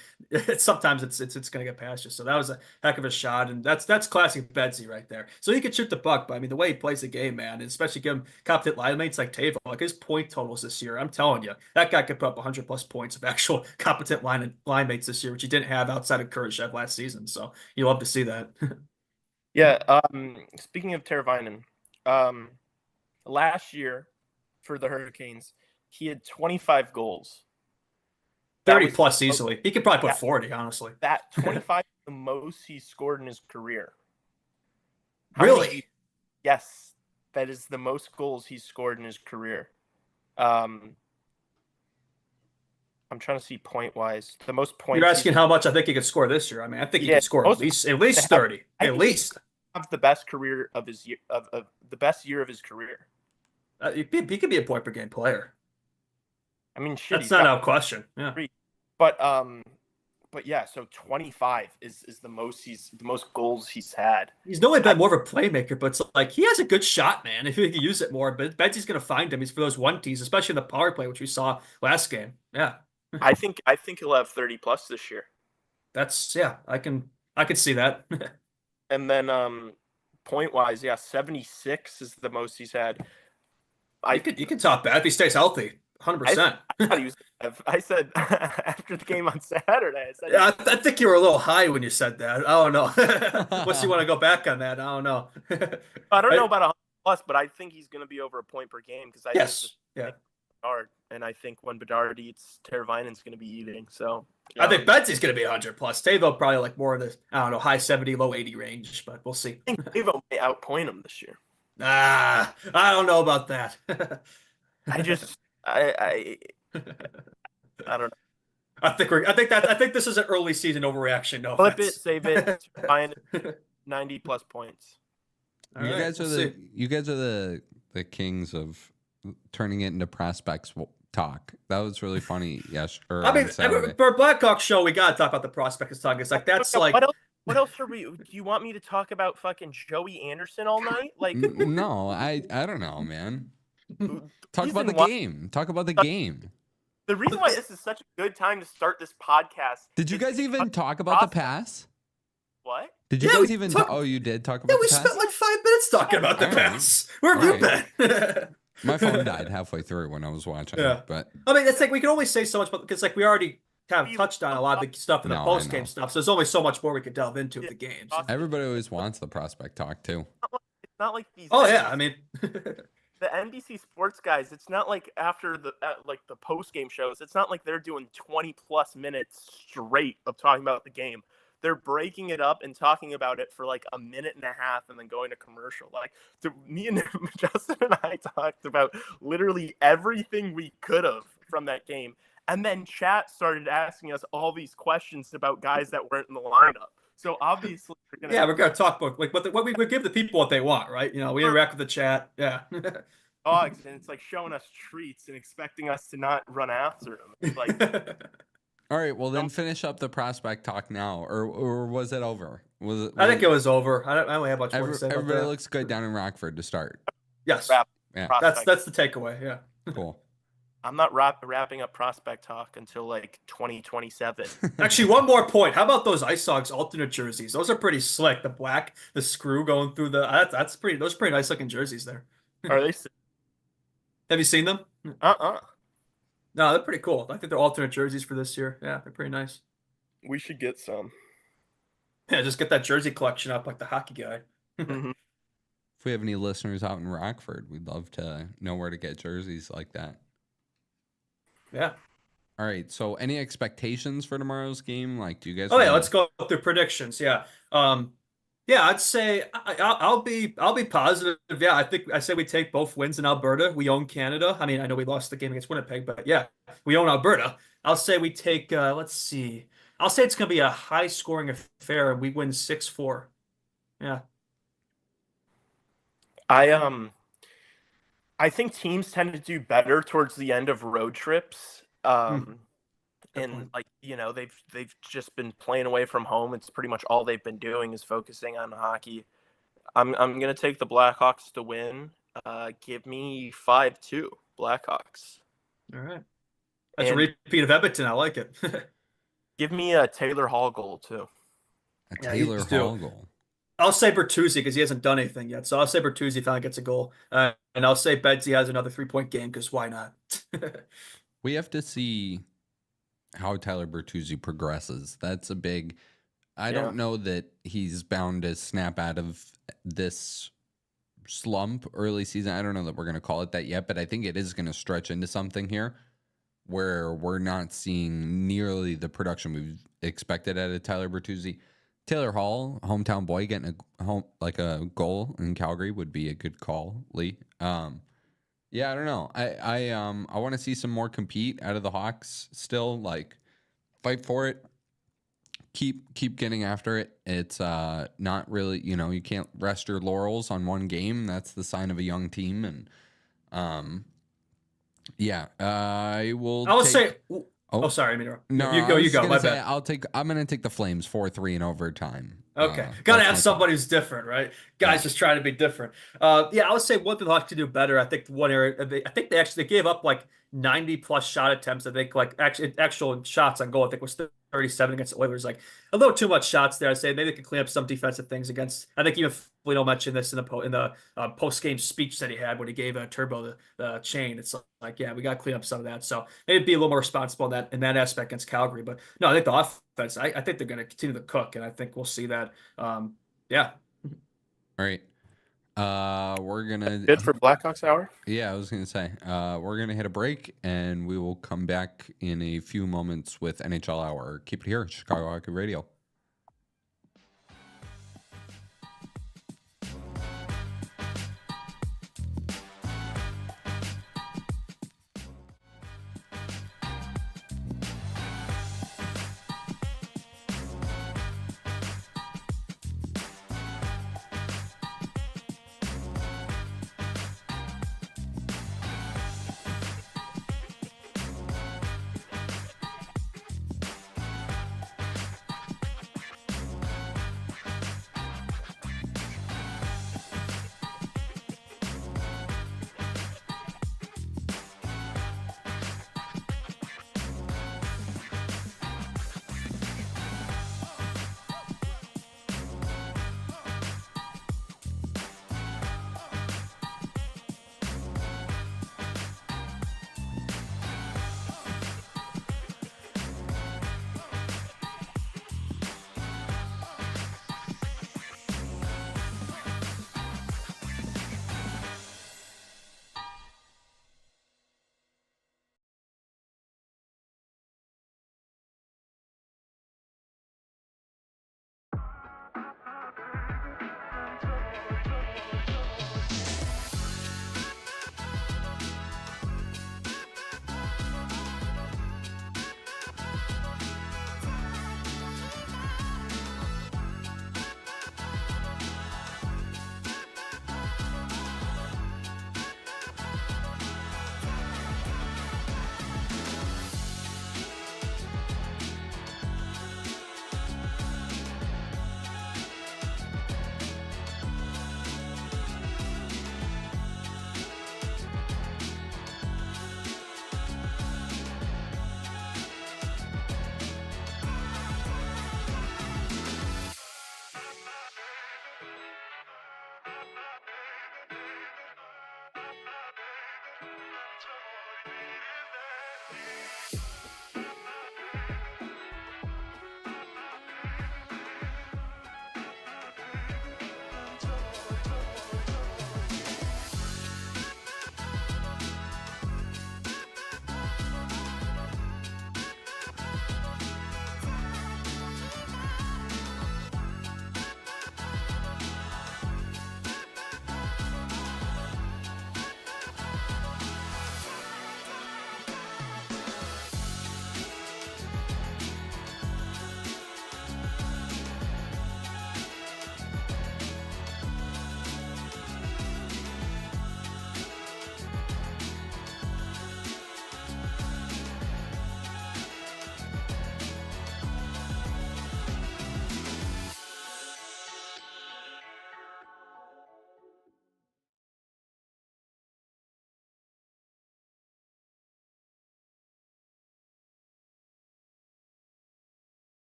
sometimes it's gonna get past you. So that was a heck of a shot, and that's classic Bedsy right there. So he could shoot the puck, but I mean the way he plays the game, man, and especially give him competent line mates like Tavo, like his point totals this year. I'm telling you, that guy could put up 100 plus points of actual competent line mates this year, which he didn't have outside of Kurashev last season. So you love to see that. Yeah. Speaking of Teravainen, last year for the Hurricanes, he had 25 goals. 30 plus easily. He could probably put 40, honestly. That 25 is the most he's scored in his career. Really? Yes. That is the most goals he's scored in his career. I'm trying to see point wise. The most points. You're asking how much I think he could score this year. I mean, I think he could score at least 30. At least. Have the best career of his year of the best year of his career. He could be a point per game player. I mean, shit, that's not out of question. Yeah. But yeah, so 25 is the most goals he's had. He's normally been more of a playmaker, but it's like he has a good shot, man. If he can use it more, but Betsy's gonna find him. He's for those 1-Ts, especially in the power play, which we saw last game. Yeah. I think he'll have 30 plus this year. That's I can see that. And then point wise, 76 is the most he's had. You could top that if he stays healthy. 100%. I said after the game on Saturday. I think you were a little high when you said that. I don't know. Unless you want to go back on that, I don't know. I don't know about 100 plus, but I think he's going to be over a point per game because Bedard, and I think when Bedard eats, Teravainen's going to be eating. So I think Betsy's going to be 100 plus. Tavo probably like more in the high 70, low 80 range, but we'll see. I think Tavo may outpoint him this year. I don't know about that. I don't know. I think this is an early season overreaction. No Flip offense. it, save it, find 90 plus points. You guys are the kings of turning it into prospects talk. That was really funny. Yes. I mean, for a Blackhawk show, we got to talk about the prospects talk. It's like that's like. What else are we? Do you want me to talk about fucking Joey Anderson all night? Like, no, I don't know, man. Talk about the game. Talk about the game. The reason why this is such a good time to start this podcast. Did you guys even talk about the pass? What? Did you guys even oh, you did talk about the pass? Yeah, we spent like 5 minutes talking about the pass. Where have you been? My phone died halfway through when I was watching. Yeah. But I mean, it's like we can only say so much, because like we already kind of touched on a lot of the stuff in the post-game stuff. So there's only so much more we could delve into the games. Everybody always wants the prospect talk too. It's not like these. Oh yeah, I mean, the NBC Sports guys. It's not like after the the post-game shows. It's not like they're doing 20+ minutes straight of talking about the game. They're breaking it up and talking about it for like a minute and a half and then going to commercial. Like, me and Justin and I talked about literally everything we could have from that game. And then chat started asking us all these questions about guys that weren't in the lineup. So obviously, we're gonna talk about like what we give the people what they want, right? You know, we interact with the chat. Yeah. Oh, and it's like showing us treats and expecting us to not run after them. It's like. All right, well then finish up the prospect talk now, or was it over? I think it was over. I don't have much more to say. Everybody looks good down in Rockford to start. Yes, yeah, that's the takeaway. Yeah, cool. I'm not wrapping up prospect talk until like 2027. Actually, one more point. How about those Ice Hogs alternate jerseys? Those are pretty slick. The black, the screw going through the that's pretty. Those are pretty nice looking jerseys there. Are they? Have you seen them? No, they're pretty cool. I think they're alternate jerseys for this year. Yeah, they're pretty nice. We should get some. Yeah, just get that jersey collection up like the hockey guy. Mm-hmm. If we have any listeners out in Rockford, we'd love to know where to get jerseys like that. Yeah. All right. So, any expectations for tomorrow's game? Like, do you guys? Oh yeah, let's go through predictions. Yeah. Yeah, I'd say I'll be positive. Yeah, I say we take both wins in Alberta. We own Canada. I mean, I know we lost the game against Winnipeg, but yeah, we own Alberta. I'll say we take. Let's see. I'll say it's going to be a high-scoring affair, and we win 6-4. Yeah. I think teams tend to do better towards the end of road trips. And like, you know, they've just been playing away from home. It's pretty much all they've been doing is focusing on hockey. I'm gonna take the Blackhawks to win. Give me 5-2 Blackhawks. All right. That's a repeat of Edmonton. I like it. Give me a Taylor Hall goal too. A Taylor Hall goal. I'll say Bertuzzi because he hasn't done anything yet. So I'll say Bertuzzi finally gets a goal. And I'll say Bedsy has another 3-point game because why not? We have to see how Tyler Bertuzzi progresses. That's a big. I don't know that he's bound to snap out of this slump early season. I don't know that we're going to call it that yet, but I think it is going to stretch into something here where we're not seeing nearly the production we've expected out of Tyler Bertuzzi. Taylor Hall, hometown boy, getting a goal in Calgary would be a good call, Lee. Yeah, I don't know. I want to see some more compete out of the Hawks still, like fight for it. Keep getting after it. It's not really, you can't rest your laurels on one game. That's the sign of a young team. And I will say sorry, I mean, no, you go. My bad. I'm gonna take the Flames 4-3 in overtime. Okay, gotta have somebody who's different, right? Guys just trying to be different. I would say one thing the Hawks could do better. I think one area, I think they gave up like 90+ shot attempts. I think like actual shots on goal. I think was 37 against the Oilers. Like a little too much shots there. I'd say maybe they could clean up some defensive things against. I think even Foligno mentioned this in the post game speech that he had when he gave Turbo the chain. It's like, yeah, we got to clean up some of that. So maybe be a little more responsible in that aspect against Calgary. But no, I think the offense. I think they're going to continue to cook, and I think we'll see that. Yeah. All right. We're gonna good for Blackhawks hour. Yeah, I was gonna say we're gonna hit a break and we will come back in a few moments with NHL Hour. Keep it here, Chicago Hockey Radio.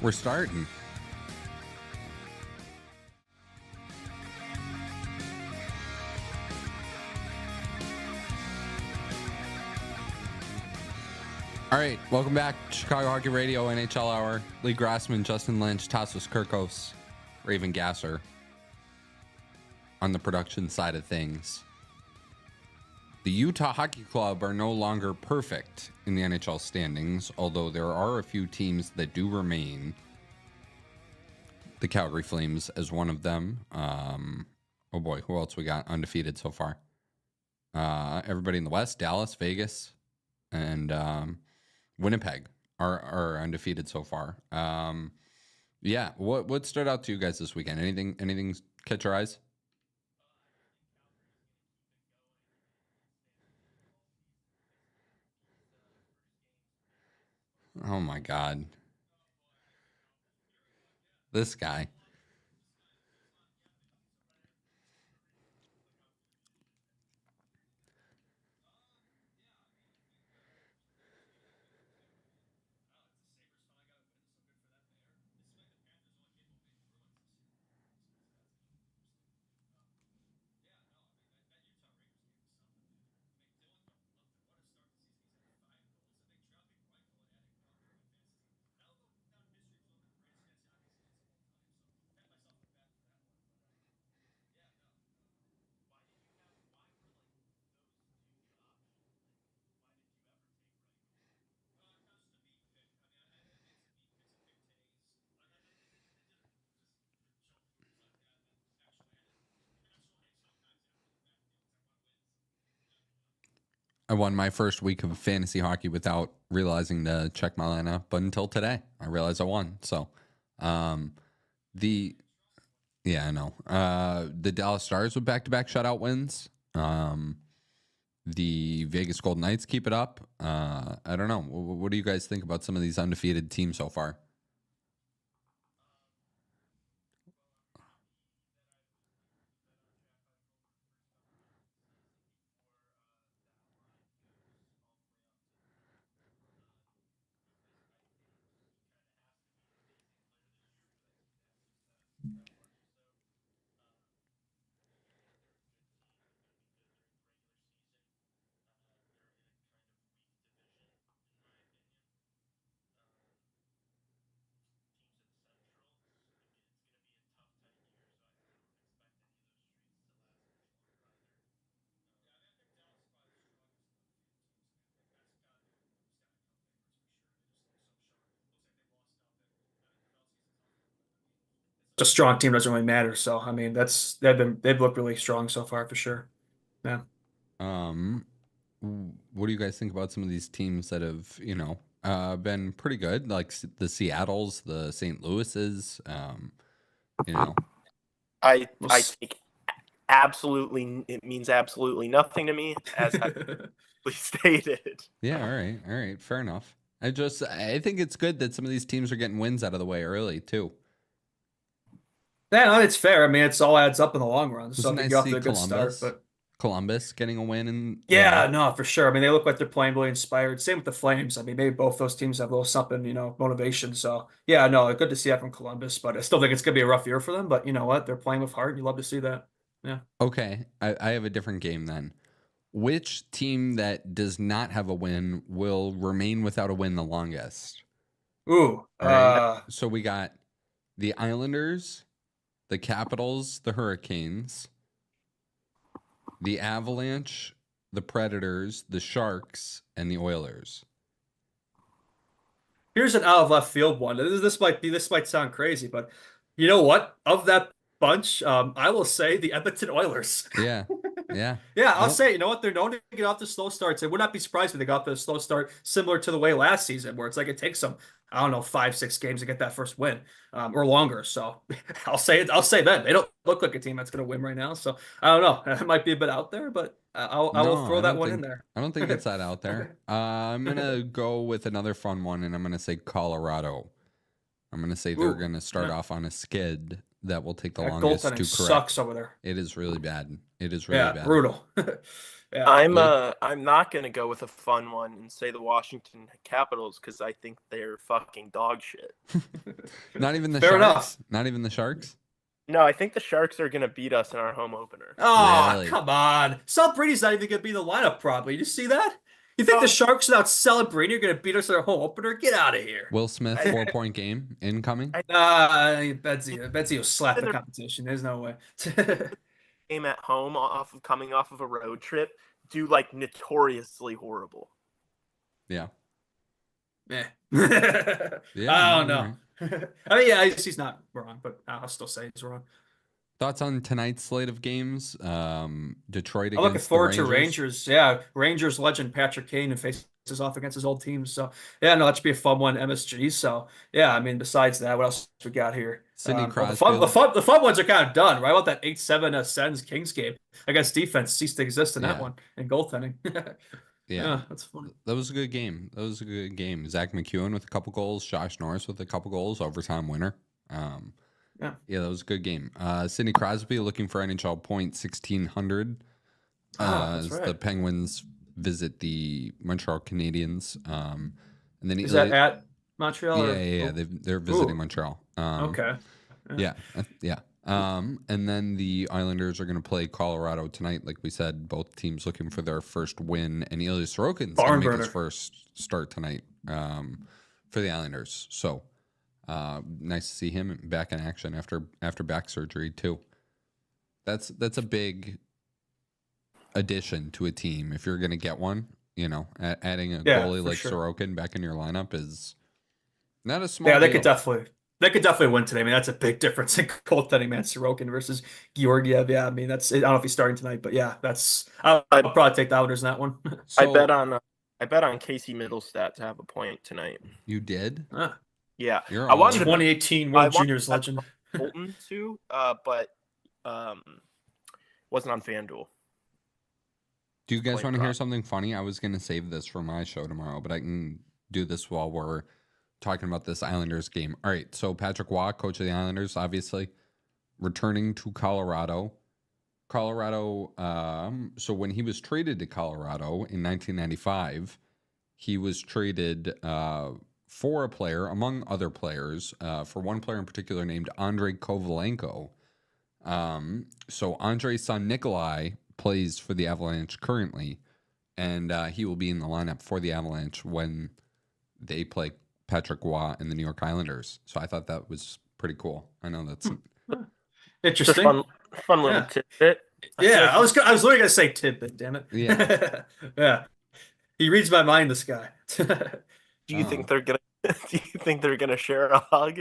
We're starting. All right, welcome back. Chicago Hockey Radio, NHL Hour. Lee Grassman, Justin Lynch, Tassos Kirkos, Raven Gasser on the production side of things. The Utah Hockey Club are no longer perfect in the NHL standings, although there are a few teams that do remain. The Calgary Flames as one of them. Oh boy, who else we got undefeated so far? Everybody in the West, Dallas, Vegas, and Winnipeg are undefeated so far. Yeah, what stood out to you guys this weekend? Anything catch your eyes? Oh my God. This guy. I won my first week of fantasy hockey without realizing to check my lineup, but until today, I realized I won. So, yeah, I know. The Dallas Stars with back-to-back shutout wins. The Vegas Golden Knights keep it up. I don't know. What do you guys think about some of these undefeated teams so far? a strong team doesn't really matter. So I mean, they've looked really strong so far for sure. Yeah. What do you guys think about some of these teams that have, been pretty good, like the Seattles, the St. Louis's, you know? I think absolutely it means absolutely nothing to me, as I stated. Yeah, all right, fair enough. I think it's good that some of these teams are getting wins out of the way early too. Yeah, no, it's fair. I mean, it's all adds up in the long run. It So was I think nice you're to off see to a good start. But Columbus getting a win, and yeah, no, for sure. I mean, they look like they're playing really inspired. Same with the Flames. I mean, maybe both those teams have a little something, motivation. So yeah, no, good to see that from Columbus. But I still think it's gonna be a rough year for them. But you know what? They're playing with heart, and you love to see that. Yeah. Okay, I have a different game then. Which team that does not have a win will remain without a win the longest? Ooh. All right. So we got the Islanders, the Capitals, the Hurricanes, the Avalanche, the Predators, the Sharks, and the Oilers. Here's an out of left field one. This might sound crazy, but you know what? Of that bunch, I will say the Edmonton Oilers. Yeah. Yeah. Yeah, I'll say, you know what? They're known to get off the slow starts. I would not be surprised if they got off the slow start, similar to the way last season, where it's like it takes them, I don't know, 5, 6 games to get that first win, or longer. So I'll say it. I'll say that they don't look like a team that's going to win right now. So I don't know. It might be a bit out there, but I will throw that one in there. I don't think it's that out there. I'm gonna go with another fun one, and I'm gonna say Colorado. I'm gonna say they're gonna start off on a skid that will take the longest to correct. Sucks over there. It is really bad. It is really bad. Brutal. Yeah. I'm not gonna go with a fun one and say the Washington Capitals because I think they're fucking dog shit. Not even the Fair Sharks. enough. Not even the Sharks. No, I think the Sharks are gonna beat us in our home opener. Oh, Really? come on. Celebrini not even going to be in the lineup, probably. You see that? You think the Sharks without Celebrini are going to beat us in our home opener? Get out of here. Will Smith 4-point game incoming. Betsy will slap the competition. There's no way. Game at home coming off of a road trip do like notoriously horrible. Yeah. Yeah. Yeah, I don't know. right. I mean, yeah, he's not wrong, but I'll still say he's wrong. Thoughts on tonight's slate of games? Detroit against I'm looking forward the to Rangers. Yeah, Rangers legend Patrick Kane who faces off against his old teams. So yeah, no, that should be a fun one. MSG. So yeah, I mean, besides that, what else we got here? Sidney Crosby. The fun ones are kind of done, right? I want that 8-7 Sens Kings game. I guess defense ceased to exist in that one, and goaltending. Yeah, that's fun. That was a good game. Zach McEwen with a couple goals, Josh Norris with a couple goals, overtime winner. Yeah, that was a good game. Sidney Crosby looking for NHL point 1,600 as the Penguins visit the Montreal Canadiens. And then is that at Montreal? Yeah. They're visiting Montreal. Okay. Yeah. And then the Islanders are going to play Colorado tonight. Like we said, both teams looking for their first win. And Ilya Sorokin's going to make his first start tonight for the Islanders. So nice to see him back in action after back surgery too. That's a big addition to a team if you're going to get one. Adding a goalie like Sorokin back in your lineup is not a small. Yeah, deal. They could definitely win today. I mean, that's a big difference in goaltending, man. Sorokin versus Georgiev. Yeah, I mean, I don't know if he's starting tonight, but yeah, I'll probably take the Islanders in that one. So, I bet on Casey Middlestat to have a point tonight. You did? Yeah, I wanted 2018 World Juniors legend Bolton too, but wasn't on FanDuel. Do you guys want to hear something funny? I was going to save this for my show tomorrow, but I can do this while we're talking about this Islanders game. All right, so Patrick Waugh, coach of the Islanders, obviously returning to Colorado. So when he was traded to Colorado in 1995, he was traded for a player, among other players, for one player in particular named Andrei Kovalenko. So Andrei's son Nikolai plays for the Avalanche currently, and he will be in the lineup for the Avalanche when they play Patrick Waugh and the New York Islanders. So I thought that was pretty cool. I know that's interesting. Fun little tidbit. Yeah, I was literally gonna say tidbit. Damn it. Yeah. Yeah. He reads my mind. This guy. Do you think they're gonna Do you think they're gonna share a hug?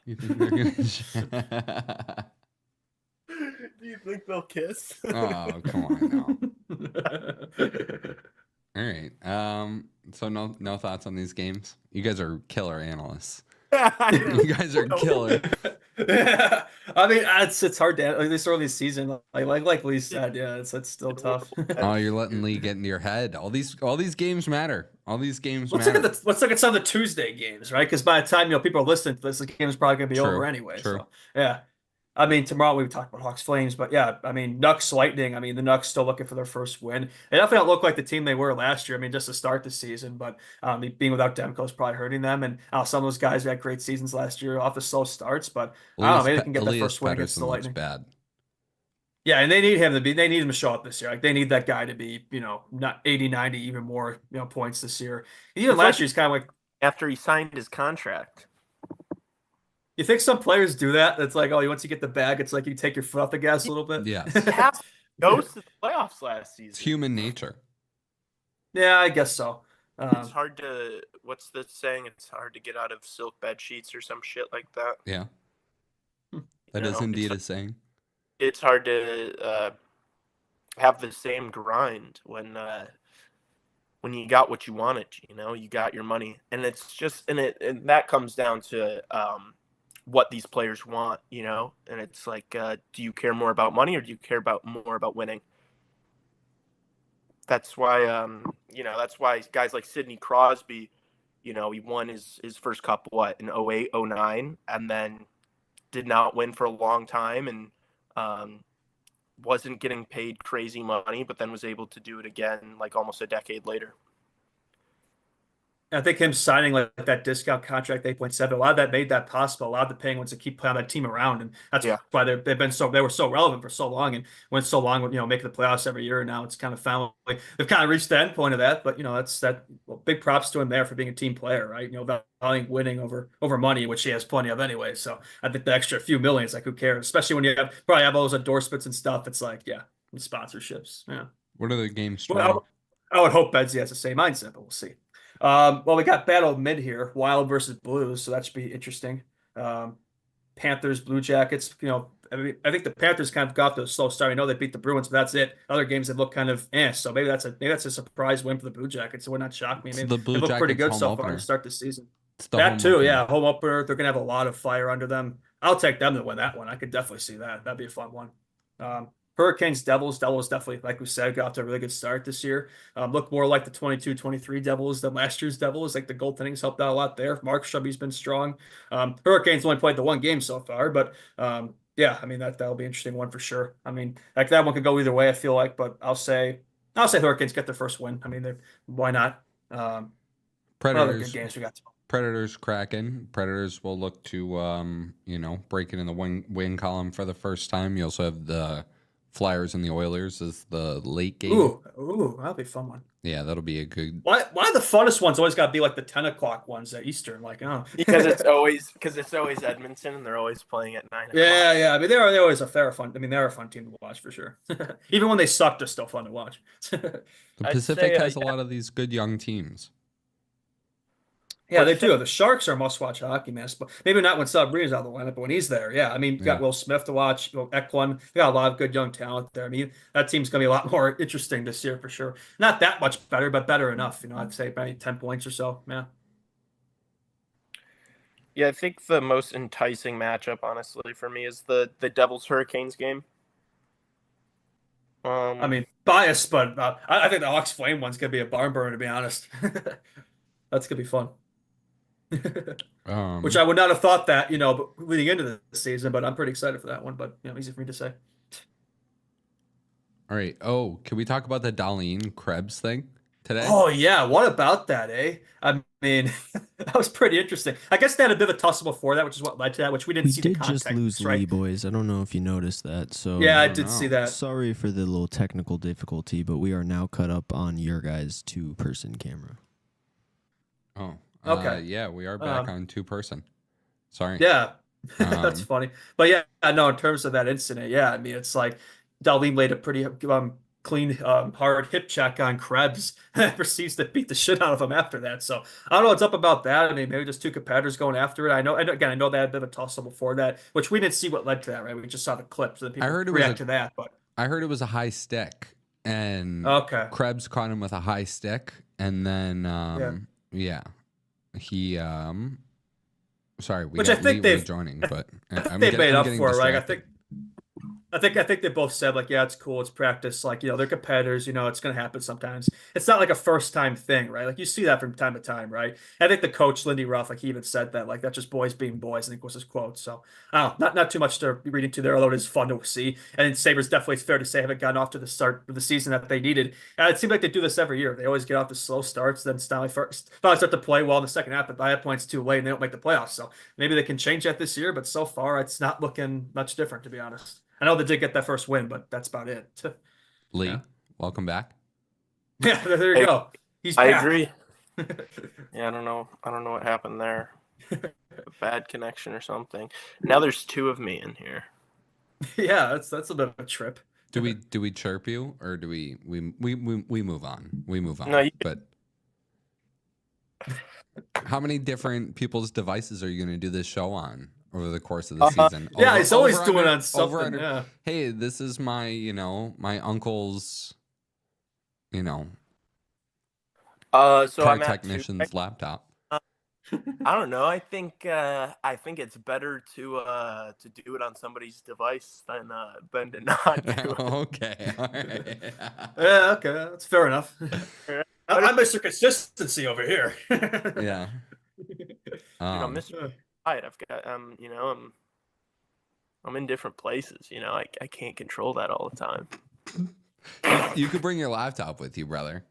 You think they're gonna? Do you think they'll kiss? Oh, come on now. All right. So no thoughts on these games. You guys are killer analysts. You guys are killer. Yeah, I mean, it's hard to like this early season. Like Lee said, yeah, it's still tough. Oh, you're letting Lee get into your head. All these games matter. All these games Let's matter. look at some of the Tuesday games, right? Because by the time people are listening to this, the game is probably going to be True, over anyway. true. So yeah, I mean tomorrow we talk about Hawks Flames, but yeah, I mean Nucks Lightning. I mean the Nucks still looking for their first win. They definitely don't look like the team they were last year. I mean just to start the season, but being without Demko is probably hurting them. And some of those guys who had great seasons last year off the slow starts, but I don't know, maybe they can get their first win against the Lightning. Bad. Yeah, and they need him to show up this year. Like they need that guy to be, not 80, 90, even more, points this year. Even last year, he's kind of like after he signed his contract. You think some players do that? It's like, oh, once you get the bag, it's like you take your foot off the gas a little bit. Yeah. Goes to the playoffs last season. It's human nature. Yeah, I guess so. It's hard to, what's the saying? It's hard to get out of silk bed sheets or some shit like that. Yeah. That is indeed a saying. It's hard to have the same grind when you got what you wanted, you got your money. And it's just, and that comes down to what these players want, and it's like, do you care more about money or do you care more about winning? That's why, that's why guys like Sidney Crosby, he won his first cup, in 08, 09, and then did not win for a long time and wasn't getting paid crazy money, but then was able to do it again, like almost a decade later. I think him signing like that discount contract, 8.7, a lot of that made that possible. A lot of the Penguins to keep playing that team around, and that's why they were so relevant for so long and went so long with making the playoffs every year. And now it's kind of found like they've kind of reached the end point of that. But big props to him there for being a team player, right? Valuing winning over money, which he has plenty of anyway. So I think the extra few millions, like who cares? Especially when you probably have all those endorsements and stuff. It's like sponsorships. Yeah. What are the games? Well, I would hope Bedsy has the same mindset, but we'll see. Well, we got battle mid here, Wild versus Blues, so that should be interesting. Panthers, Blue Jackets. I think the Panthers kind of got the slow start. I know they beat the Bruins, but that's it. Other games have looked kind of so maybe that's a surprise win for the Blue Jackets. It would not shock me. Maybe the Blue they look pretty good so far to start the season. That too, yeah. Home opener. They're gonna have a lot of fire under them. I'll take them to win that one. I could definitely see that. That'd be a fun one. Hurricanes, Devils. Devils definitely, like we said, got off to a really good start this year. Look more like the 22-23 Devils than last year's Devils. Like the goaltending's helped out a lot there. Mark Shrubby's been strong. Hurricanes only played the one game so far, but yeah, I mean that'll be an interesting one for sure. I mean, like that one could go either way, I feel like, but I'll say Hurricanes get their first win. I mean, why not? Predators. Good games we got. Predators, Kraken. Predators will look to break it in the win column for the first time. You also have the Flyers and the Oilers as the late game. Ooh, that'll be a fun one. Yeah, that'll be a good. Why the funnest ones always got to be like the 10 o'clock ones at Eastern? Like, oh, because it's always Edmonton and they're always playing at 9 o'clock. Yeah. I mean, they're always they're a fun team to watch for sure. Even when they suck, they're still fun to watch. The Pacific has a lot of these good young teams. Yeah, they do. The Sharks are must-watch hockey, man. Maybe not when Sabrina's out of the lineup, but when he's there, yeah. I mean, you got Will Smith to watch, Eklund. They got a lot of good young talent there. I mean, that team's going to be a lot more interesting this year for sure. Not that much better, but better enough. I'd say maybe 10 points or so. Yeah. Yeah, I think the most enticing matchup, honestly, for me is the Devils Hurricanes game. I mean, biased, but I think the Hawks Flame one's going to be a barn burner, to be honest. That's going to be fun. Which I would not have thought that, but leading into the season, but I'm pretty excited for that one, but easy for me to say. All right. Oh, can we talk about the Darlene Krebs thing today? Oh yeah, what about that, eh? I mean, that was pretty interesting. I guess they had a bit of a tussle before that, which is what led to that, which we didn't see the context. We did just lose right? Lee, boys. I don't know if you noticed that. So yeah, I did see that. Sorry for the little technical difficulty, but we are now cut up on your guys' 2-person camera. Oh. Okay. Yeah, we are back on 2-person. Sorry. Yeah, that's funny. But yeah, no, in terms of that incident, yeah, I mean, it's like Darlene laid a pretty clean, hard hip check on Krebs and proceeds to beat the shit out of him after that. So I don't know what's up about that. I mean, maybe just two competitors going after it. I know, and again, I know they had a bit of a tussle before that, which we didn't see what led to that, right? We just saw the clips, so then people react to that. But I heard it was a high stick, and okay, Krebs caught him with a high stick, and then he sorry, we which got I think Lee rejoining, but I'm they've made up getting for it, right? distracted. I think they both said like, yeah, it's cool, it's practice. Like, they're competitors, it's gonna happen sometimes. It's not like a first time thing, right? Like you see that from time to time, right? I think the coach Lindy Ruff, like he even said that, like that's just boys being boys, I think was his quote. So I don't know, not too much to read into there, although it is fun to see. And Sabres definitely, it's fair to say, haven't gotten off to the start of the season that they needed. And it seems like they do this every year. They always get off the slow starts, then finally start to play well in the second half, but by that point it's too late and they don't make the playoffs. So maybe they can change that this year, but so far it's not looking much different, to be honest. I know they did get that first win, but that's about it. Lee, welcome back. Yeah, there you go. He's I back. agree. Yeah, I don't know what happened there. A bad connection or something. Now there's two of me in here. Yeah, that's a bit of a trip. Do we chirp you, or do we move on? We move on. No, but how many different people's devices are you going to do this show on over the course of the season? Yeah, he's always doing on something. Yeah. Hey, this is my, my uncle's, so car technician's laptop. I don't know. I think it's better to do it on somebody's device than to not do it. Okay. All right. Yeah, okay. That's fair enough. I'm Mr. Consistency over here. Yeah. Mr. I've got I'm in different places, I can't control that all the time. You could bring your laptop with you, brother.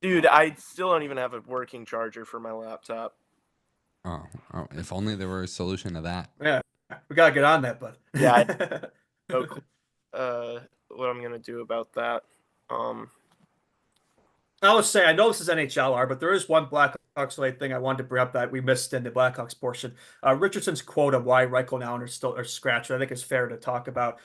Dude, I still don't even have a working charger for my laptop. Oh, if only there were a solution to that. Yeah, we gotta get on that, bud. Yeah. What I'm gonna do about that. I would say, I know this is NHLR, but there is one Blackhawks related thing I wanted to bring up that we missed in the Blackhawks portion. Richardson's quote of why Reichel now are scratched, I think is fair to talk about.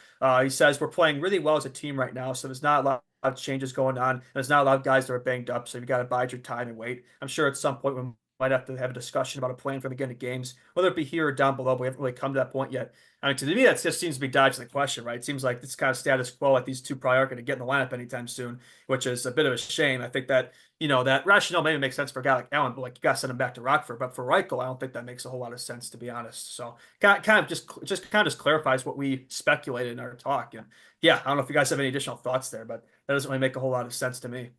He says, we're playing really well as a team right now, so there's not a lot of changes going on. There's not a lot of guys that are banged up, so you got to bide your time and wait. I'm sure at some point we might have to have a discussion about a plan for the beginning of games, whether it be here or down below, but we haven't really come to that point yet. I mean, to me, that just seems to be dodging the question, right? It seems like it's kind of status quo, like these two probably aren't going to get in the lineup anytime soon, which is a bit of a shame. I think that, that rationale maybe makes sense for a guy like Allen, but like you got to send him back to Rockford. But for Reichel, I don't think that makes a whole lot of sense, to be honest. So kind of just clarifies what we speculated in our talk. And yeah, I don't know if you guys have any additional thoughts there, but that doesn't really make a whole lot of sense to me.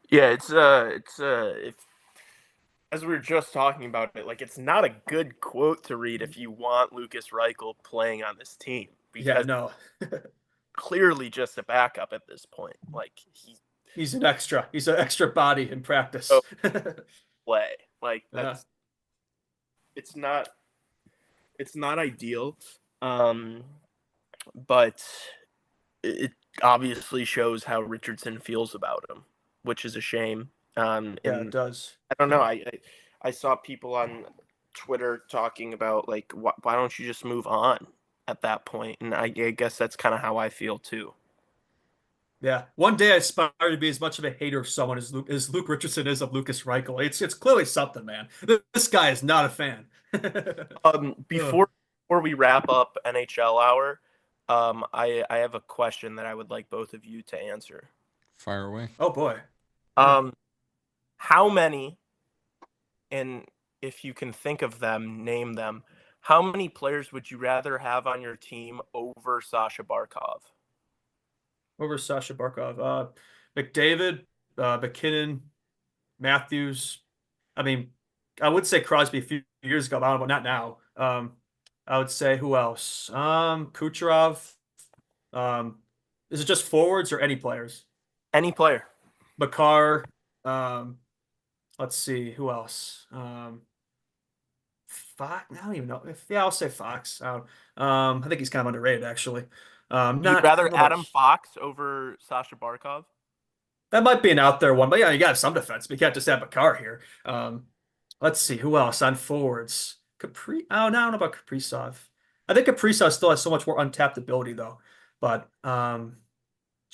Yeah, it's if, as we were just talking about it, like it's not a good quote to read if you want Lukas Reichel playing on this team. Because yeah, no. clearly just a backup at this point. Like he's an extra. He's an extra body in practice. Play. Like that's it's not ideal. But it obviously shows how Richardson feels about him, which is a shame. Yeah, it does. I don't know. I saw people on Twitter talking about like why don't you just move on at that point? And I guess that's kind of how I feel too. Yeah, one day I aspire to be as much of a hater of someone as Luke Richardson is of Lukas Reichel. It's clearly something, man. This guy is not a fan. Before we wrap up NHL Hour, I have a question that I would like both of you to answer. Fire away. Oh boy. How many, and if you can think of them, name them, how many players would you rather have on your team over Sasha Barkov? Over Sasha Barkov. McDavid, McKinnon, Matthews. I mean, I would say Crosby a few years ago, but not now. I would say who else? Kucherov. Is it just forwards or any players? Any player. Makar. Let's see who else. Fox. I don't even know. I'll say Fox. I think he's kind of underrated, actually. You'd rather Adam Fox over Sasha Barkov? That might be an out there one, but yeah, you got some defense. But you can't just have Makar here. Let's see who else on forwards. No, I don't know about Kaprizov. I think Kaprizov still has so much more untapped ability, though. But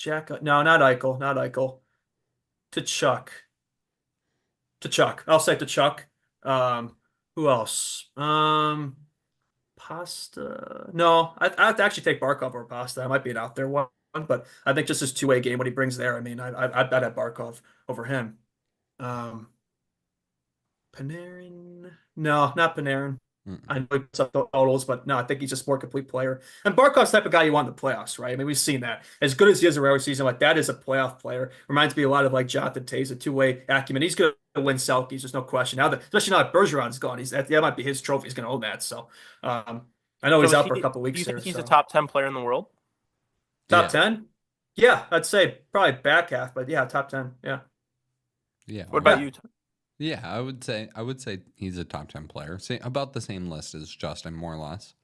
Jack. No, not Eichel. Not Eichel. Tuchuk. I'll say Tuchuk. Who else? Pasta. No, I have to actually take Barkov over Pasta. I might be an out there one, but I think just his two-way game, what he brings there. I mean, I'd have Barkov over him. Panarin. No, not Panarin. I know he puts up the totals, but no, I think he's just a more complete player. And Barkov's the type of guy you want in the playoffs, right? I mean, we've seen that. As good as he is in a regular season, like that is a playoff player. Reminds me a lot of like Jonathan Toews, a two-way acumen. He's going to win Selkies. There's no question. Now that, especially now that Bergeron's gone, that might be his trophy. He's going to own that. So I know he's out for a couple Do weeks you here. think he's so. a top 10 player in the world? Top 10? Yeah, I'd say probably back half, but yeah, top 10. Yeah. Yeah. What about you? Yeah, I would say he's a top 10 player. About the same list as Justin, more or less.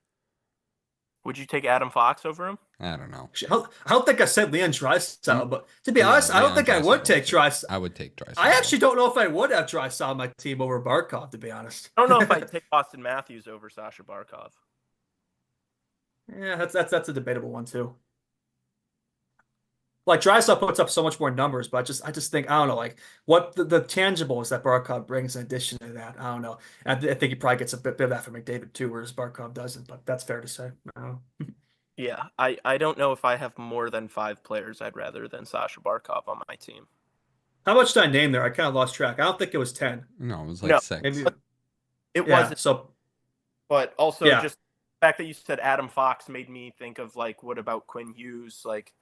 Would you take Adam Fox over him? I don't know. I don't think I said Leon Draisaitl, but to be honest, I don't think I would take Draisaitl. I would take Draisaitl. I actually don't know if I would have Draisaitl on my team over Barkov, to be honest. I don't know if I'd take Austin Matthews over Sasha Barkov. Yeah, that's a debatable one too. Like Draisaitl puts up so much more numbers, but I just think I don't know, like what the tangibles that Barkov brings in addition to that. I don't know. I think he probably gets a bit of that from McDavid too, whereas Barkov doesn't. But that's fair to say. Yeah, I don't know if I have more than 5 players I'd rather than Sasha Barkov on my team. How much did I name there? I kind of lost track. I don't think it was 10. No, it was like 6. Maybe it wasn't. So, but also Yeah. just the fact that you said Adam Fox made me think of like, what about Quinn Hughes? Like,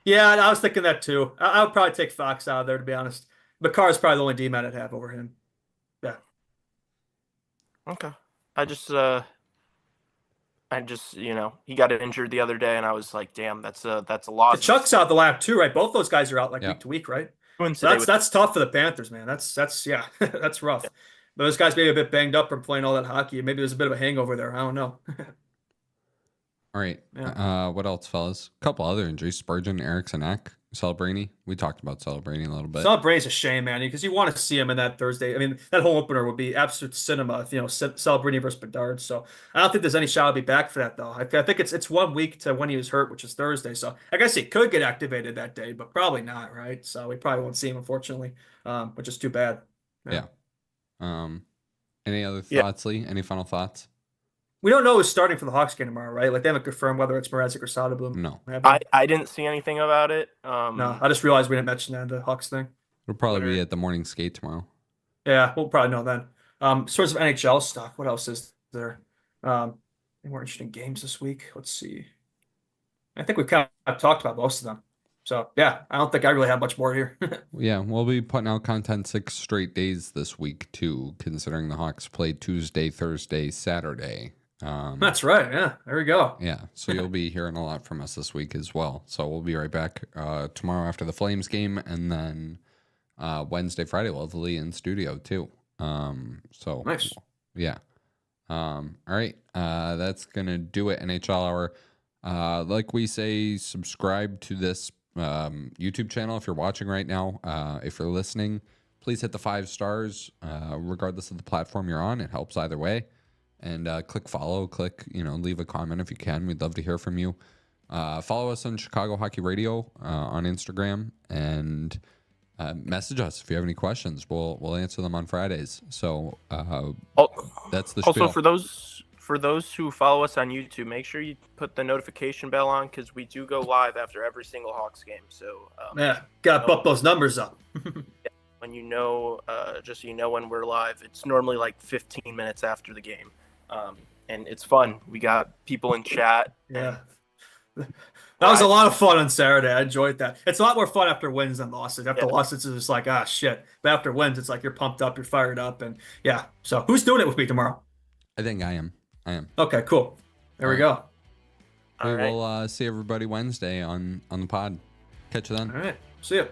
yeah, I was thinking that too. I would probably take Fox out of there, to be honest. McCarr is probably the only D-man I'd have over him. Yeah. okay. I just he got injured the other day, and I was like, damn, that's a loss. Chuck's out the lap too, right? Both those guys are out like week to week, right? So that's tough for the Panthers, man. That's yeah, that's rough. Yeah. But those guys may be a bit banged up from playing all that hockey. Maybe there's a bit of a hangover there. I don't know. All right. Yeah. What else, fellas? A couple other injuries. Spurgeon, Eriksson Ek, Celebrini. We talked about Celebrini a little bit. Celebrini's a shame, man, because you want to see him in that Thursday. I mean, that whole opener would be absolute cinema, Celebrini versus Bedard. So I don't think there's any shot I'll be back for that, though. I think it's 1 week to when he was hurt, which is Thursday. So I guess he could get activated that day, but probably not, right? So we probably won't see him, unfortunately, which is too bad. Yeah. Any other thoughts, Lee? Any final thoughts? We don't know who's starting for the Hawks game tomorrow, right? Like they haven't confirmed whether it's Mrazek or Soderblom. No. I didn't see anything about it. No, I just realized we didn't mention that in the Hawks thing. It'll probably be at the morning skate tomorrow. Yeah, we'll probably know then. Sorts of NHL stuff. What else is there? Any more interesting games this week? Let's see. I think we've kind of talked about most of them. So yeah, I don't think I really have much more here. Yeah, we'll be putting out content 6 straight days this week too, considering the Hawks played Tuesday, Thursday, Saturday. That's right. Yeah, there we go. Yeah, so you'll be hearing a lot from us this week as well. So we'll be right back tomorrow after the Flames game, and then Wednesday, Friday we'll have Lee in studio too. So nice. Yeah. All right. That's gonna do it. NHL Hour. Like we say, subscribe to this YouTube channel if you're watching right now. If you're listening, please hit the 5 stars, regardless of the platform you're on. It helps either way. And click follow, leave a comment if you can. We'd love to hear from you. Follow us on Chicago Hockey Radio on Instagram, and message us if you have any questions. We'll answer them on Fridays. So that's the also spiel. For those who follow us on YouTube, make sure you put the notification bell on, because we do go live after every single Hawks game. So yeah, gotta bump those numbers up. When just so you know when we're live, it's normally like 15 minutes after the game. And it's fun. We got people in chat. Yeah. That was a lot of fun on Saturday. I enjoyed that. It's a lot more fun after wins than losses. After losses, it's just like, shit. But after wins, it's like you're pumped up, you're fired up. And yeah. So who's doing it with me tomorrow? I think I am. Okay, cool. There we go. We will see everybody Wednesday on the pod. Catch you then. All right. See you.